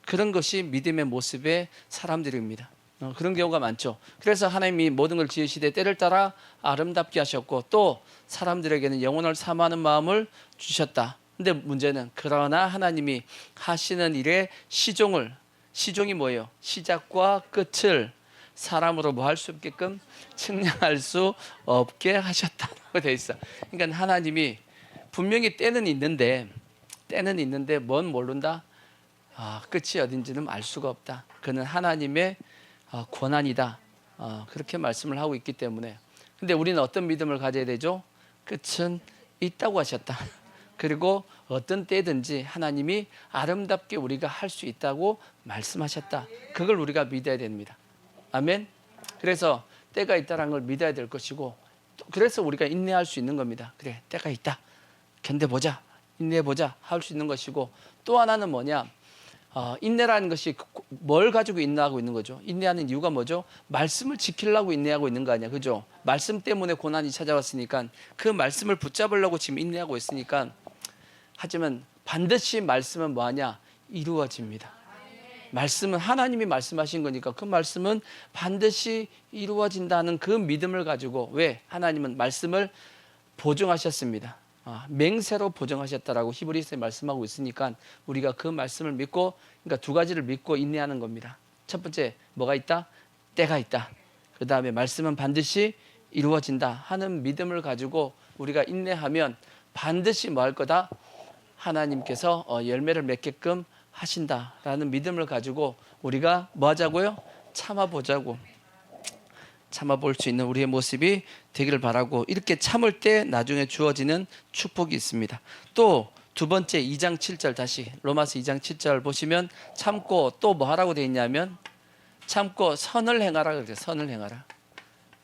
그런 것이 믿음의 모습의 사람들입니다. 그런 경우가 많죠. 그래서 하나님이 모든 걸 지으시되 때를 따라 아름답게 하셨고 또 사람들에게는 영혼을 사모하는 마음을 주셨다. 근데 문제는 그러나 하나님이 하시는 일의 시종이 뭐예요? 시작과 끝을 사람으로 뭐 할 수 없게끔 측량할 수 없게 하셨다고 되어 있어. 그러니까 하나님이 분명히 때는 있는데 뭔 모른다? 끝이 어딘지는 알 수가 없다. 그는 하나님의 권한이다. 그렇게 말씀을 하고 있기 때문에. 근데 우리는 어떤 믿음을 가져야 되죠? 끝은 있다고 하셨다. 그리고 어떤 때든지 하나님이 아름답게 우리가 할 수 있다고 말씀하셨다. 그걸 우리가 믿어야 됩니다. 아멘. 그래서 때가 있다는 걸 믿어야 될 것이고 그래서 우리가 인내할 수 있는 겁니다. 그래, 때가 있다. 견뎌보자. 인내해보자. 할 수 있는 것이고 또 하나는 뭐냐? 인내라는 것이 뭘 가지고 인내하고 있는 거죠? 인내하는 이유가 뭐죠? 말씀을 지키려고 인내하고 있는 거 아니야, 그죠? 말씀 때문에 고난이 찾아왔으니까 그 말씀을 붙잡으려고 지금 인내하고 있으니까 하지만 반드시 말씀은 뭐하냐? 이루어집니다. 말씀은 하나님이 말씀하신 거니까 그 말씀은 반드시 이루어진다는 그 믿음을 가지고, 왜? 하나님은 말씀을 보증하셨습니다. 맹세로 보증하셨다라고 히브리서에 말씀하고 있으니까 우리가 그 말씀을 믿고, 그러니까 두 가지를 믿고 인내하는 겁니다. 첫 번째 뭐가 있다? 때가 있다. 그 다음에 말씀은 반드시 이루어진다 하는 믿음을 가지고 우리가 인내하면 반드시 뭐 할 거다? 하나님께서 열매를 맺게끔 하신다라는 믿음을 가지고 우리가 뭐 하자고요? 참아보자고. 참아볼 수 있는 우리의 모습이 되기를 바라고, 이렇게 참을 때 나중에 주어지는 축복이 있습니다. 또 두 번째 2장 7절, 다시 로마서 2장 7절 보시면 참고 또 뭐 하라고 되어 있냐면 참고 선을 행하라 그랬어요. 선을 행하라.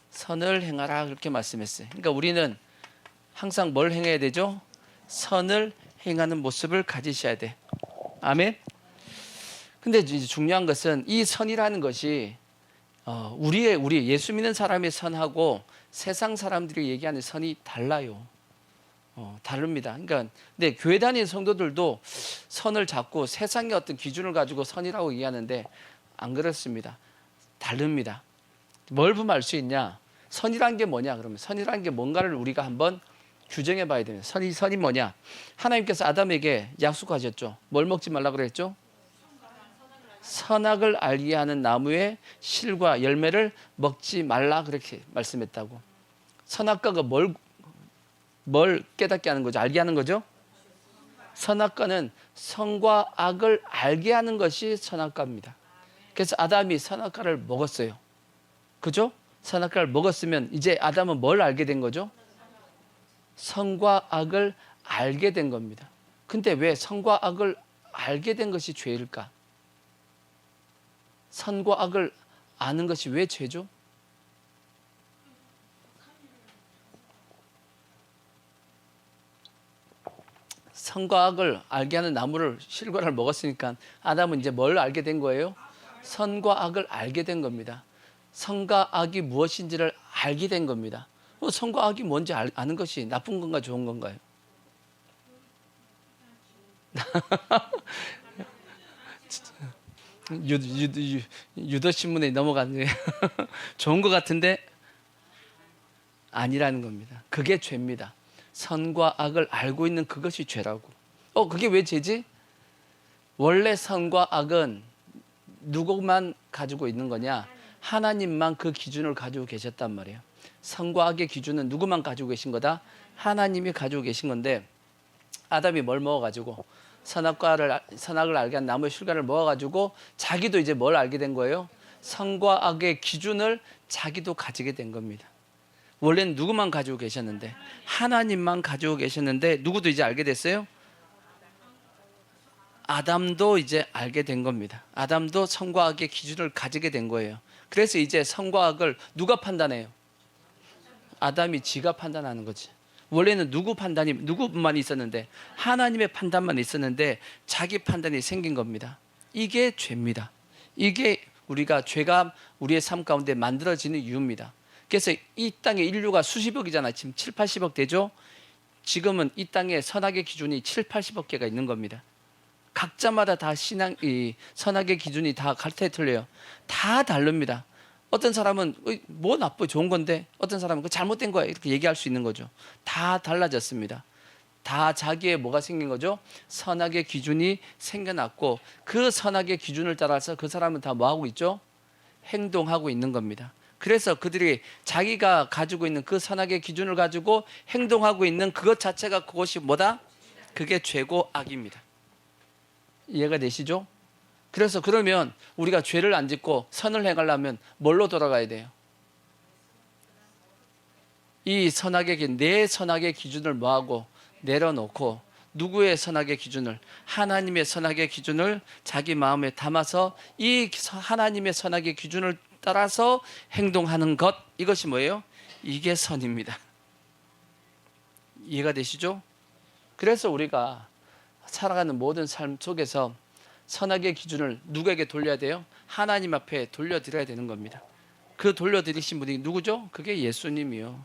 선을 행하라 그렇게 말씀했어요. 그러니까 우리는 항상 뭘 행해야 되죠? 선을 행하는 모습을 가지셔야 돼. 아멘. 근데 이제 중요한 것은 이 선이라는 것이 우리 예수 믿는 사람의 선하고 세상 사람들이 얘기하는 선이 달라요. 다릅니다. 그러니까 근데 교회 다니는 성도들도 선을 잡고 세상의 어떤 기준을 가지고 선이라고 얘기하는데 안 그렇습니다. 다릅니다. 뭘 보면 알 수 있냐? 선이란 게 뭐냐? 그러면 선이란 게 뭔가를 우리가 한번 규정해 봐야 됩니다. 선이 뭐냐? 하나님께서 아담에게 약속하셨죠. 뭘 먹지 말라 그랬죠? 선악을 알게 하는 나무의 실과 열매를 먹지 말라 그렇게 말씀했다고. 선악과가 뭘 깨닫게 하는 거죠? 알게 하는 거죠? 선악과는 선과 악을 알게 하는 것이 선악과입니다. 그래서 아담이 선악과를 먹었어요. 그죠? 선악과를 먹었으면 이제 아담은 뭘 알게 된 거죠? 선과 악을 알게 된 겁니다. 근데 왜 선과 악을 알게 된 것이 죄일까? 선과 악을 아는 것이 왜 죄죠? 선과 악을 알게 하는 나무를 실과를 먹었으니까 아담은 이제 뭘 알게 된 거예요? 선과 악을 알게 된 겁니다. 선과 악이 무엇인지를 알게 된 겁니다. 선과 악이 뭔지 아는 것이 나쁜 건가 좋은 건가요? 유도신문에 넘어갔네요. 좋은 것 같은데 아니라는 겁니다. 그게 죄입니다. 선과 악을 알고 있는 그것이 죄라고. 그게 왜 죄지? 원래 선과 악은 누구만 가지고 있는 거냐? 하나님만 그 기준을 가지고 계셨단 말이에요. 선과 악의 기준은 누구만 가지고 계신 거다? 하나님이 가지고 계신 건데, 아담이 뭘 먹어가지고 선악을 알게 한 나무의 실과를 먹어가지고 자기도 이제 뭘 알게 된 거예요? 선과 악의 기준을 자기도 가지게 된 겁니다. 원래는 누구만 가지고 계셨는데? 하나님만 가지고 계셨는데 누구도 이제 알게 됐어요? 아담도 이제 알게 된 겁니다. 아담도 선과 악의 기준을 가지게 된 거예요. 그래서 이제 선과 악을 누가 판단해요? 아담이 지가 판단하는 거지. 원래는 누구만 있었는데, 하나님의 판단만 있었는데 자기 판단이 생긴 겁니다. 이게 죄입니다. 이게 죄가 우리의 삶 가운데 만들어지는 이유입니다. 그래서 이 땅에 인류가 수십억이잖아요. 지금 7, 80억 되죠? 지금은 이 땅에 선악의 기준이 7, 80억 개가 있는 겁니다. 각자마다 다 선악의 기준이 다 갈때 틀려요. 다 다릅니다. 어떤 사람은 뭐 나빠 좋은 건데, 어떤 사람은 그 잘못된 거야 이렇게 얘기할 수 있는 거죠. 다 달라졌습니다. 다 자기의 뭐가 생긴 거죠? 선악의 기준이 생겨났고, 그 선악의 기준을 따라서 그 사람은 다 뭐 하고 있죠? 행동하고 있는 겁니다. 그래서 그들이 자기가 가지고 있는 그 선악의 기준을 가지고 행동하고 있는 그것 자체가, 그것이 뭐다? 그게 죄고 악입니다. 이해가 되시죠? 그래서 그러면 우리가 죄를 안 짓고 선을 행하려면 뭘로 돌아가야 돼요? 이 내 선악의 기준을 뭐하고 내려놓고, 누구의 선악의 기준을? 하나님의 선악의 기준을 자기 마음에 담아서 이 하나님의 선악의 기준을 따라서 행동하는 것, 이것이 뭐예요? 이게 선입니다. 이해가 되시죠? 그래서 우리가 살아가는 모든 삶 속에서 선악의 기준을 누구에게 돌려야 돼요? 하나님 앞에 돌려드려야 되는 겁니다. 그 돌려드리신 분이 누구죠? 그게 예수님이요.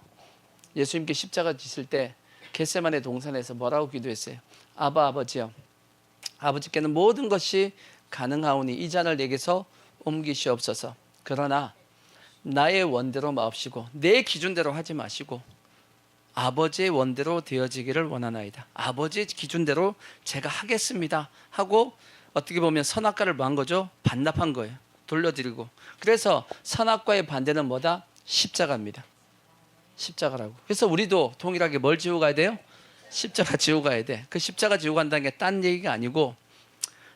예수님께 십자가 지실 때 겟세마네 동산에서 뭐라고 기도했어요? 아버지요, 아버지께는 모든 것이 가능하오니 이 잔을 내게서 옮기시옵소서. 그러나 나의 원대로 마옵시고 내 기준대로 하지 마시고 아버지의 원대로 되어지기를 원하나이다. 아버지의 기준대로 제가 하겠습니다 하고 어떻게 보면 선악과를 뭐 한 거죠? 반납한 거예요. 돌려드리고. 그래서 선악과의 반대는 뭐다? 십자가입니다. 십자가라고. 그래서 우리도 동일하게 뭘 지고 가야 돼요? 십자가 지고 가야 돼. 그 십자가 지고 간다는 게 딴 얘기가 아니고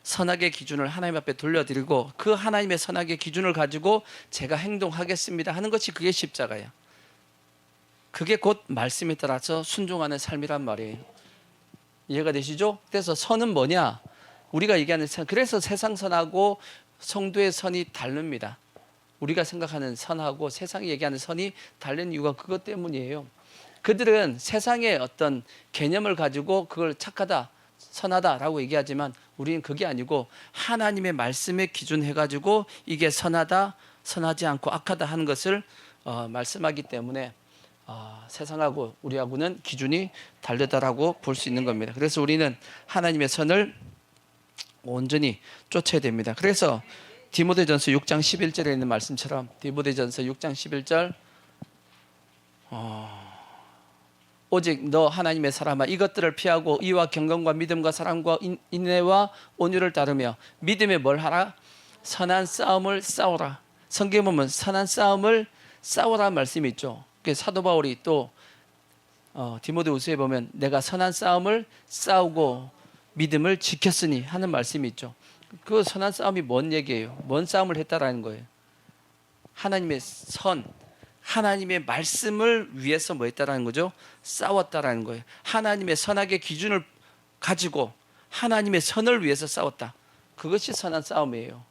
선악의 기준을 하나님 앞에 돌려드리고 그 하나님의 선악의 기준을 가지고 제가 행동하겠습니다 하는 것이 그게 십자가예요. 그게 곧 말씀에 따라서 순종하는 삶이란 말이에요. 이해가 되시죠? 그래서 선은 뭐냐? 우리가 얘기하는 선, 그래서 세상 선하고 성도의 선이 다릅니다. 우리가 생각하는 선하고 세상이 얘기하는 선이 다른 이유가 그것 때문이에요. 그들은 세상의 어떤 개념을 가지고 그걸 착하다, 선하다라고 얘기하지만 우리는 그게 아니고 하나님의 말씀에 기준해가지고 이게 선하다, 선하지 않고 악하다 하는 것을 말씀하기 때문에 세상하고 우리하고는 기준이 다르다라고 볼 수 있는 겁니다. 그래서 우리는 하나님의 선을 온전히 쫓아야 됩니다. 그래서 디모데전서 6장 11절에 있는 말씀처럼 디모데전서 6장 11절 오직 너 하나님의 사람아 이것들을 피하고 이와 경건과 믿음과 사랑과 인내와 온유를 따르며 믿음에 뭘 하라? 선한 싸움을 싸우라. 성경에 보면 선한 싸움을 싸우라 말씀이 있죠. 사도 바울이 또 디모데후서에 보면 내가 선한 싸움을 싸우고 믿음을 지켰으니 하는 말씀이 있죠. 그 선한 싸움이 뭔 얘기예요? 뭔 싸움을 했다라는 거예요? 하나님의 선, 하나님의 말씀을 위해서 뭐 했다라는 거죠? 싸웠다라는 거예요. 하나님의 선악의 기준을 가지고 하나님의 선을 위해서 싸웠다. 그것이 선한 싸움이에요.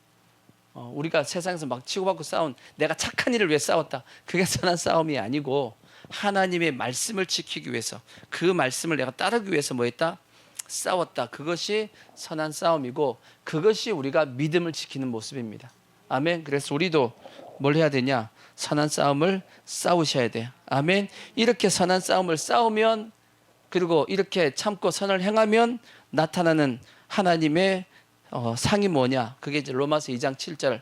우리가 세상에서 막 치고받고 싸운 내가 착한 일을 위해 싸웠다. 그게 선한 싸움이 아니고 하나님의 말씀을 지키기 위해서 그 말씀을 내가 따르기 위해서 뭐 했다? 싸웠다. 그것이 선한 싸움이고 그것이 우리가 믿음을 지키는 모습입니다. 아멘. 그래서 우리도 뭘 해야 되냐? 선한 싸움을 싸우셔야 돼요. 아멘. 이렇게 선한 싸움을 싸우면 그리고 이렇게 참고 선을 행하면 나타나는 하나님의 상이 뭐냐? 그게 이제 로마서 2장 7절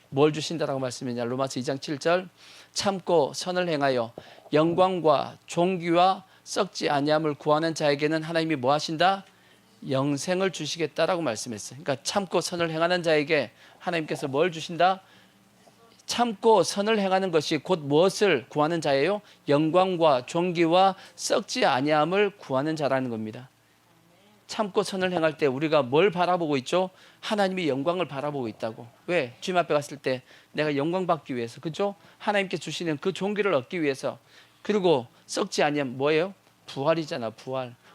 뭘 주신다라고 말씀했냐? 로마서 2장 7절 참고 선을 행하여 영광과 존귀와 썩지 아니함을 구하는 자에게는 하나님이 뭐 하신다? 영생을 주시겠다라고 말씀했어요. 그러니까 참고 선을 행하는 자에게 하나님께서 뭘 주신다? 참고 선을 행하는 것이 곧 무엇을 구하는 자예요? 영광과 존귀와 썩지 아니함을 구하는 자라는 겁니다. 참고 선을 행할 때 우리가 뭘 바라보고 있죠? 하나님의 영광을 바라보고 있다고. 왜? 주님 앞에 갔을 때 내가 영광 받기 위해서, 그죠? 하나님께 주시는 그 존귀를 얻기 위해서. 그리고 썩지 아니함 뭐예요? 부활이잖아.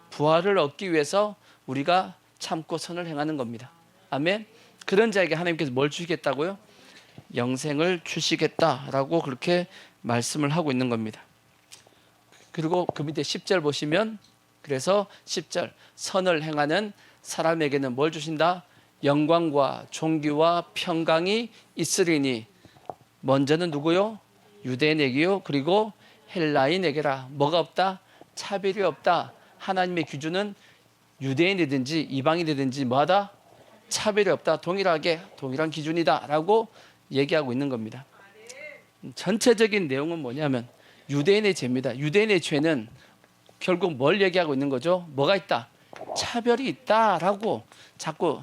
부활을 얻기 위해서 우리가 참고 선을 행하는 겁니다. 아멘. 그런 자에게 하나님께서 뭘 주시겠다고요? 영생을 주시겠다라고 그렇게 말씀을 하고 있는 겁니다. 그리고 그 밑에 10절 보시면 그래서 10절 선을 행하는 사람에게는 뭘 주신다? 영광과 존귀와 평강이 있으리니 먼저는 누구요? 유대인에게요. 그리고 헬라인에게라. 뭐가 없다? 차별이 없다. 하나님의 기준은 유대인이든지 이방인이든지 뭐하다? 차별이 없다. 동일한 기준이다 라고 얘기하고 있는 겁니다. 전체적인 내용은 뭐냐면 유대인의 죄입니다. 유대인의 죄는 결국 뭘 얘기하고 있는 거죠? 뭐가 있다? 차별이 있다라고 자꾸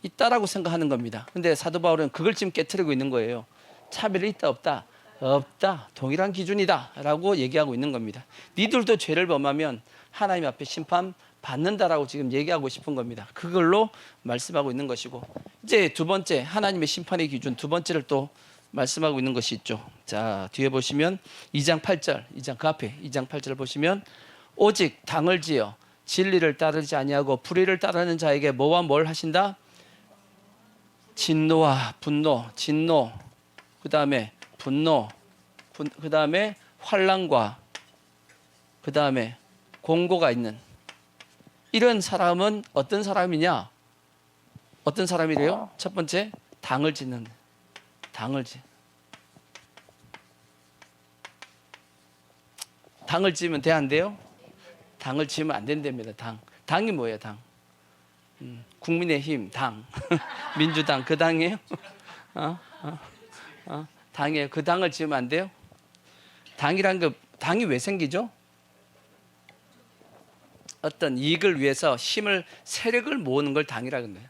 있다라고 생각하는 겁니다. 근데 사도 바울은 그걸 지금 깨트리고 있는 거예요. 차별이 있다 없다? 없다. 동일한 기준이다 라고 얘기하고 있는 겁니다. 니들도 죄를 범하면 하나님 앞에 심판 받는다라고 지금 얘기하고 싶은 겁니다. 그걸로 말씀하고 있는 것이고 이제 두 번째 하나님의 심판의 기준 두 번째를 또 말씀하고 있는 것이 있죠. 자 뒤에 보시면 2장 8절 2장 그 앞에 2장 8절을 보시면 오직 당을 지어 진리를 따르지 아니하고 불의를 따르는 자에게 뭐와 뭘 하신다? 진노와 분노 진노 그 다음에 분노 그 다음에 환난과 그 다음에 공고가 있는 이런 사람은 어떤 사람이냐? 어떤 사람이래요? 첫 번째 당을 짓는 당을 지으면 돼 안 돼요? 당을 지으면 안 된답니다. 당이 뭐예요? 국민의힘 당, 민주당 그 당이에요? 당이에요. 그 당을 지으면 안 돼요? 당이란 거 당이 왜 생기죠? 어떤 이익을 위해서 힘을 세력을 모으는 걸 당이라 그래요.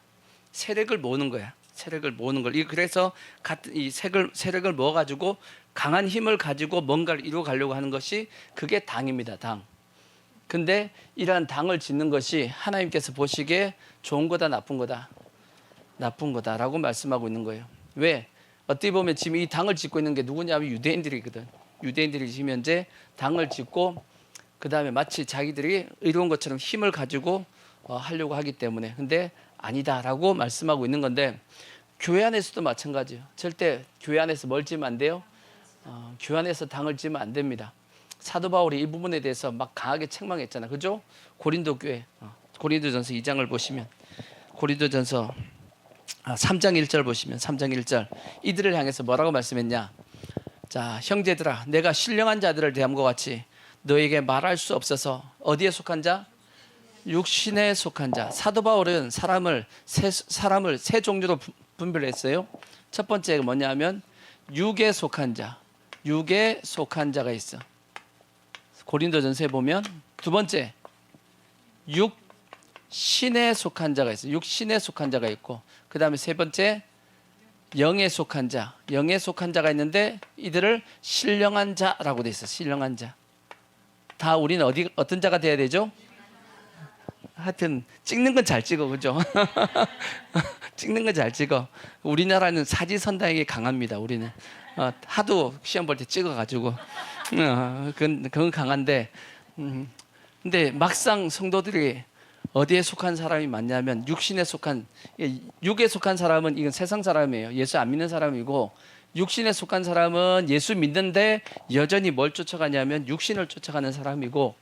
세력을 모으는 거야. 세력을 모으는 걸. 그래서 같은 이 세력을 모아 가지고 강한 힘을 가지고 뭔가를 이루어 가려고 하는 것이 그게 당입니다. 당. 근데 이러한 당을 짓는 것이 하나님께서 보시기에 좋은 거다 나쁜 거다. 나쁜 거다라고 말씀하고 있는 거예요. 왜? 어떻게 보면 지금 이 당을 짓고 있는 게 누구냐면 유대인들이거든. 유대인들이 지금 현재 당을 짓고 그 다음에 마치 자기들이 의로운 것처럼 힘을 가지고 하려고 하기 때문에. 근데 아니다라고 말씀하고 있는 건데 교회 안에서도 마찬가지예요. 절대 교회 안에서 뭘 지면 안 돼요? 교회 안에서 당을 지면 안 됩니다. 사도 바울이 이 부분에 대해서 막 강하게 책망했잖아. 그죠? 고린도 교회. 고린도전서 2장을 보시면 고린도전서 3장 1절 보시면 3장 1절 이들을 향해서 뭐라고 말씀했냐? 자, 형제들아, 내가 신령한 자들을 대함과 같이 너에게 말할 수 없어서 어디에 속한 자? 육신에 속한 자. 사도 바울은 사람을 세 종류로 분별했어요. 첫 번째가 뭐냐면 육에 속한 자. 육에 속한 자가 있어. 고린도전서에 보면 두 번째 육신에 속한 자가 있어. 육신에 속한 자가 있고 그 다음에 세 번째 영에 속한 자. 영에 속한 자가 있는데 이들을 신령한 자라고 돼 있어. 신령한 자. 다 우리는 어떤 자가 돼야 되죠? 하여튼 찍는 건 잘 찍어, 그죠? 찍는 건 잘 찍어. 우리나라는 사지선다에게 강합니다. 우리는 하도 시험 볼 때 찍어가지고 그건 강한데, 근데 막상 성도들이 어디에 속한 사람이 많냐면 육신에 속한, 육에 속한 사람은 이건 세상 사람이에요. 예수 안 믿는 사람이고, 육신에 속한 사람은 예수 믿는데 여전히 뭘 쫓아가냐면 육신을 쫓아가는 사람이고,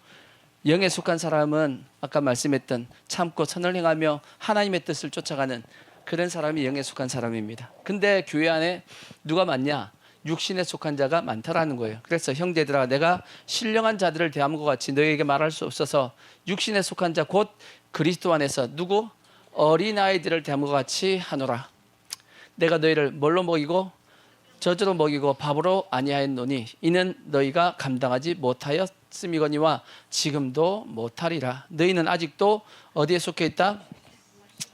영에 속한 사람은 아까 말씀했던 참고 선을 행하며 하나님의 뜻을 쫓아가는 그런 사람이 영에 속한 사람입니다. 근데 교회 안에 누가 많냐? 육신에 속한 자가 많다라는 거예요. 그래서 형제들아, 내가 신령한 자들을 대함과 같이 너희에게 말할 수 없어서 육신에 속한 자 곧 그리스도 안에서 누구? 어린아이들을 대함과 같이 하노라. 내가 너희를 뭘로 먹이고 젖으로 먹이고 밥으로 아니하였노니 이는 너희가 감당하지 못하였음이거니와 지금도 못하리라. 너희는 아직도 어디에 속해 있다?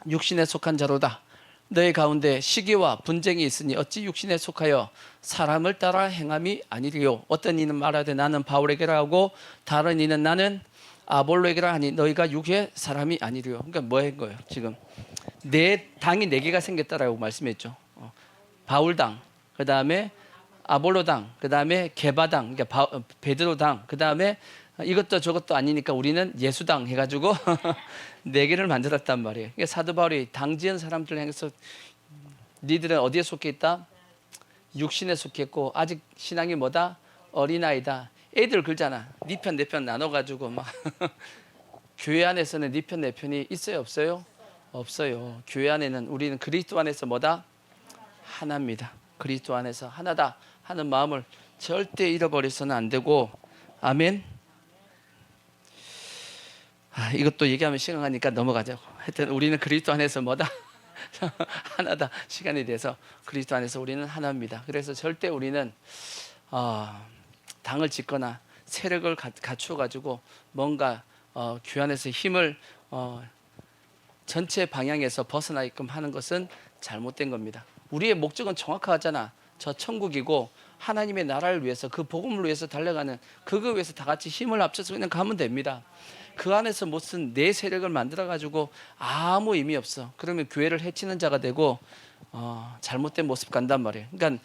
육신에 속한 자로다. 너희 가운데 시기와 분쟁이 있으니 어찌 육신에 속하여 사람을 따라 행함이 아니리요. 어떤 이는 말하되 나는 바울에게라 하고 다른 이는 나는 아볼로에게라 하니 너희가 육의 사람이 아니리요. 그러니까 뭐 한 거예요? 지금 네 당이 네 개가 생겼다라고 말씀했죠. 바울당, 그 다음에 아볼로당, 그 다음에 게바당, 그러니까 베드로당, 그 다음에 이것도 저것도 아니니까 우리는 예수당 해가지고 네 개를 만들었단 말이에요. 그러니까 사도 바울이 당지은 사람들 향해서 니들은 어디에 속해 있다? 육신에 속해 있고 아직 신앙이 뭐다? 어린아이다. 애들 그러잖아. 네 편 내 편 나눠가지고 막 교회 안에서는 네 편 내 편이 있어요 없어요? 없어요. 교회 안에는 우리는 그리스도 안에서 뭐다? 하나입니다. 그리스도 안에서 하나다 하는 마음을 절대 잃어버려서는 안 되고, 아멘. 이것도 얘기하면 시간 가니까 넘어가자고. 하여튼 우리는 그리스도 안에서 뭐다? 하나다. 시간이 돼서 그리스도 안에서 우리는 하나입니다. 그래서 절대 우리는 당을 짓거나 세력을 갖추어 가지고 뭔가 교회 안에서 힘을 전체 방향에서 벗어나 있게끔 하는 것은 잘못된 겁니다. 우리의 목적은 정확하잖아. 저 천국이고 하나님의 나라를 위해서 그 복음을 위해서 달려가는 그거 위해서 다 같이 힘을 합쳐서 그냥 가면 됩니다. 그 안에서 무슨 내 세력을 만들어 가지고 아무 의미 없어. 그러면 교회를 해치는 자가 되고 잘못된 모습 간단 말이에요. 그러니까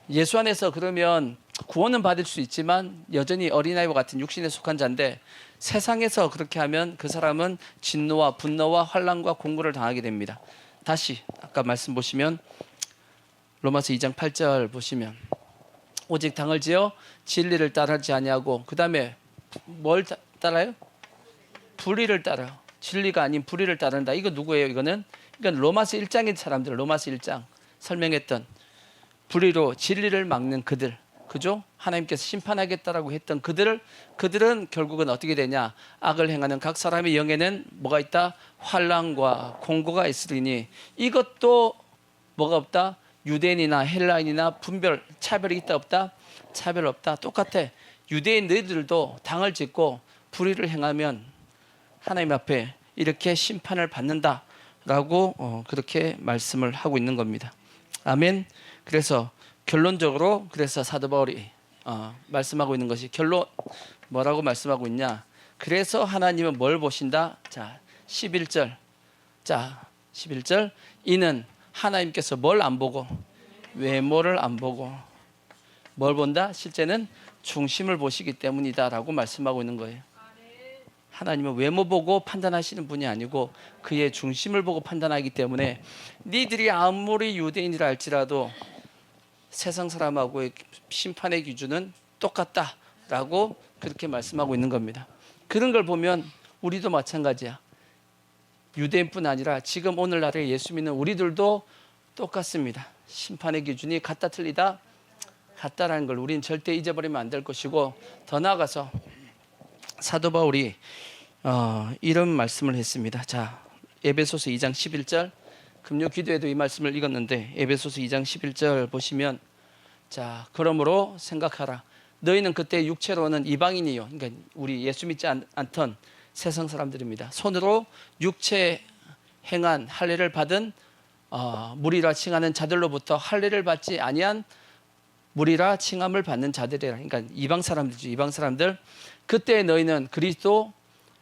예수 안에서 그러면 구원은 받을 수 있지만 여전히 어린아이와 같은 육신에 속한 자인데 세상에서 그렇게 하면 그 사람은 진노와 분노와 환난과 공고를 당하게 됩니다. 다시 아까 말씀 보시면 로마서 2장 8절 보시면 오직 당을 지어 진리를 따르지 아니하고 그 다음에 뭘 따라요? 불의를 따라. 진리가 아닌 불의를 따른다. 이거 누구예요? 이거는 그러니까 로마서 1장의 사람들, 로마서 1장 설명했던 불의로 진리를 막는 그들, 그죠? 하나님께서 심판하겠다라고 했던 그들은 결국은 어떻게 되냐? 악을 행하는 각 사람의 영에는 뭐가 있다? 환난과 공고가 있으리니 이것도 뭐가 없다? 유대인이나 헬라인이나 분별, 차별이 있다 없다? 차별 없다. 똑같아. 유대인 너희들도 당을 짓고 불의를 행하면 하나님 앞에 이렇게 심판을 받는다라고 그렇게 말씀을 하고 있는 겁니다. 아멘. 그래서 결론적으로 그래서 사도 바울이 말씀하고 있는 것이 결론 뭐라고 말씀하고 있냐? 그래서 하나님은 뭘 보신다? 자, 11절. 자, 11절. 이는 하나님께서 뭘 안 보고 외모를 안 보고 뭘 본다? 실제는 중심을 보시기 때문이다라고 말씀하고 있는 거예요. 하나님은 외모 보고 판단하시는 분이 아니고 그의 중심을 보고 판단하기 때문에 니들이 아무리 유대인이라 할지라도 세상 사람하고의 심판의 기준은 똑같다라고 그렇게 말씀하고 있는 겁니다. 그런 걸 보면 우리도 마찬가지야. 유대인뿐 아니라 지금 오늘날에 예수 믿는 우리들도 똑같습니다. 심판의 기준이 같다 틀리다 같다라는 걸 우리는 절대 잊어버리면 안 될 것이고 더 나아가서 사도 바울이 이런 말씀을 했습니다. 자, 에베소서 2장 11절 금요 기도에도 이 말씀을 읽었는데 에베소서 2장 11절 보시면 자, 그러므로 생각하라. 너희는 그때 육체로는 이방인이요. 그러니까 우리 예수 믿지 않던 세상 사람들입니다. 손으로 육체 행한 할례를 받은 무리라 칭하는 자들로부터 할례를 받지 아니한 무리라 칭함을 받는 자들이라. 그러니까 이방 사람들이죠. 이방 사람들. 그때 너희는 그리스도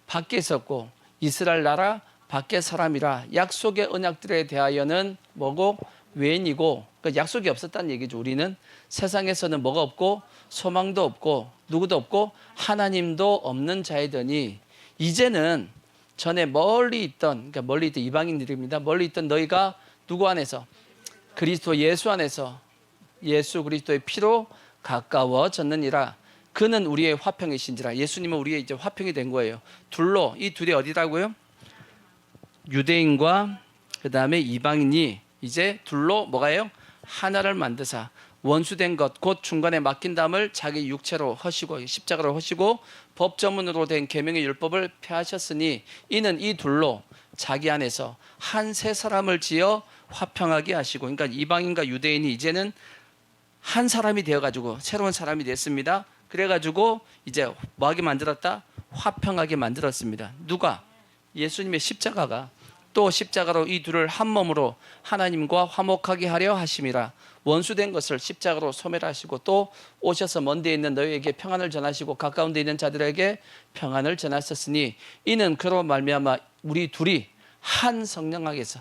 밖에 있었고 이스라엘 나라 밖의 사람이라. 약속의 언약들에 대하여는 뭐고 외인이고 그러니까 약속이 없었다는 얘기죠. 우리는 세상에서는 뭐가 없고 소망도 없고 누구도 없고 하나님도 없는 자이더니 이제는 전에 멀리 있던 그러니까 멀리 있던 이방인들입니다. 멀리 있던 너희가 누구 안에서 그리스도 예수 안에서 예수 그리스도의 피로 가까워졌느니라. 그는 우리의 화평이신지라. 예수님은 우리의 이제 화평이 된 거예요. 둘로 이 둘이 어디라고요? 유대인과 그 다음에 이방인이 이제 둘로 뭐가요? 하나를 만드사 원수된 것 곧 중간에 맡긴 담을 자기 육체로 허시고 십자가로 허시고 법조문으로 된 계명의 율법을 폐하셨으니 이는 이 둘로 자기 안에서 한 세 사람을 지어 화평하게 하시고 그러니까 이방인과 유대인이 이제는 한 사람이 되어가지고 새로운 사람이 됐습니다. 그래가지고 이제 뭐하게 만들었다? 화평하게 만들었습니다. 누가? 예수님의 십자가가 또 십자가로 이 둘을 한 몸으로 하나님과 화목하게 하려 하심이라. 원수된 것을 십자가로 소멸하시고 또 오셔서 먼 데 있는 너희에게 평안을 전하시고 가까운 데 있는 자들에게 평안을 전하셨으니 이는 그로 말미암아 우리 둘이 한 성령 안에서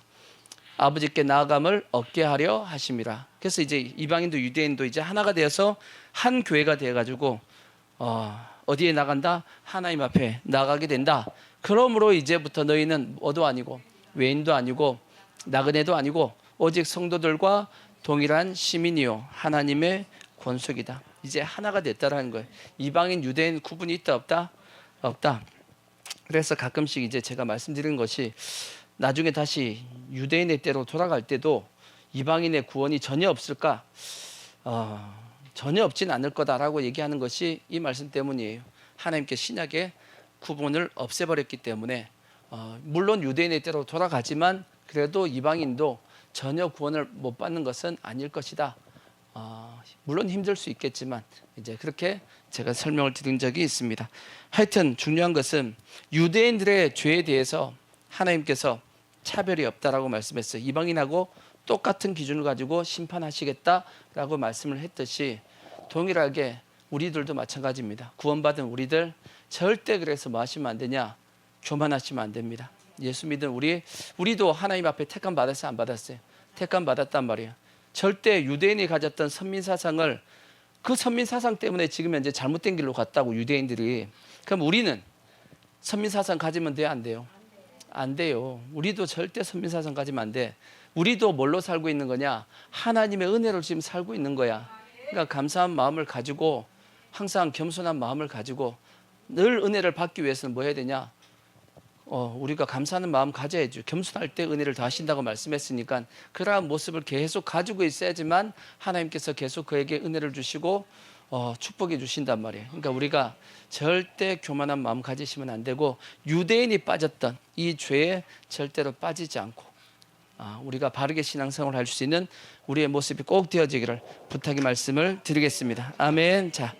아버지께 나아감을 얻게 하려 하심이라. 그래서 이제 이방인도 유대인도 이제 하나가 되어서 한 교회가 되어가지고 어디에 나간다? 하나님 앞에 나가게 된다. 그러므로 이제부터 너희는 뭐도 아니고 외인도 아니고 나그네도 아니고 오직 성도들과 동일한 시민이요 하나님의 권속이다. 이제 하나가 됐다라는 거예요. 이방인 유대인 구분이 있다 없다? 없다. 그래서 가끔씩 이제 제가 말씀드리는 것이 나중에 다시 유대인의 때로 돌아갈 때도 이방인의 구원이 전혀 없을까? 전혀 없진 않을 거다라고 얘기하는 것이 이 말씀 때문이에요. 하나님께 신약의 구분을 없애버렸기 때문에 물론 유대인의 때로 돌아가지만 그래도 이방인도 전혀 구원을 못 받는 것은 아닐 것이다. 물론 힘들 수 있겠지만 이제 그렇게 제가 설명을 드린 적이 있습니다. 하여튼 중요한 것은 유대인들의 죄에 대해서 하나님께서 차별이 없다라고 말씀했어요. 이방인하고 똑같은 기준을 가지고 심판하시겠다라고 말씀을 했듯이 동일하게 우리들도 마찬가지입니다. 구원받은 우리들 절대 그래서 뭐 하시면 안 되냐? 교만하시면 안 됩니다. 예수 믿은 우리도 하나님 앞에 택함 받았어요? 안 받았어요? 택함 받았단 말이에요. 절대 유대인이 가졌던 선민사상을 그 선민사상 때문에 지금 현재 잘못된 길로 갔다고 유대인들이. 그럼 우리는 선민사상 가지면 돼요? 안 돼요? 안 돼요. 우리도 절대 선민사상 가지면 안 돼. 우리도 뭘로 살고 있는 거냐? 하나님의 은혜로 지금 살고 있는 거야. 그러니까 감사한 마음을 가지고 항상 겸손한 마음을 가지고 늘 은혜를 받기 위해서는 뭐 해야 되냐? 우리가 감사하는 마음 가져야죠. 겸손할 때 은혜를 더하신다고 말씀했으니까 그러한 모습을 계속 가지고 있어야지만 하나님께서 계속 그에게 은혜를 주시고 축복해 주신단 말이에요. 그러니까 우리가 절대 교만한 마음 가지시면 안 되고 유대인이 빠졌던 이 죄에 절대로 빠지지 않고 우리가 바르게 신앙생활을 할 수 있는 우리의 모습이 꼭 되어지기를 부탁의 말씀을 드리겠습니다. 아멘. 자.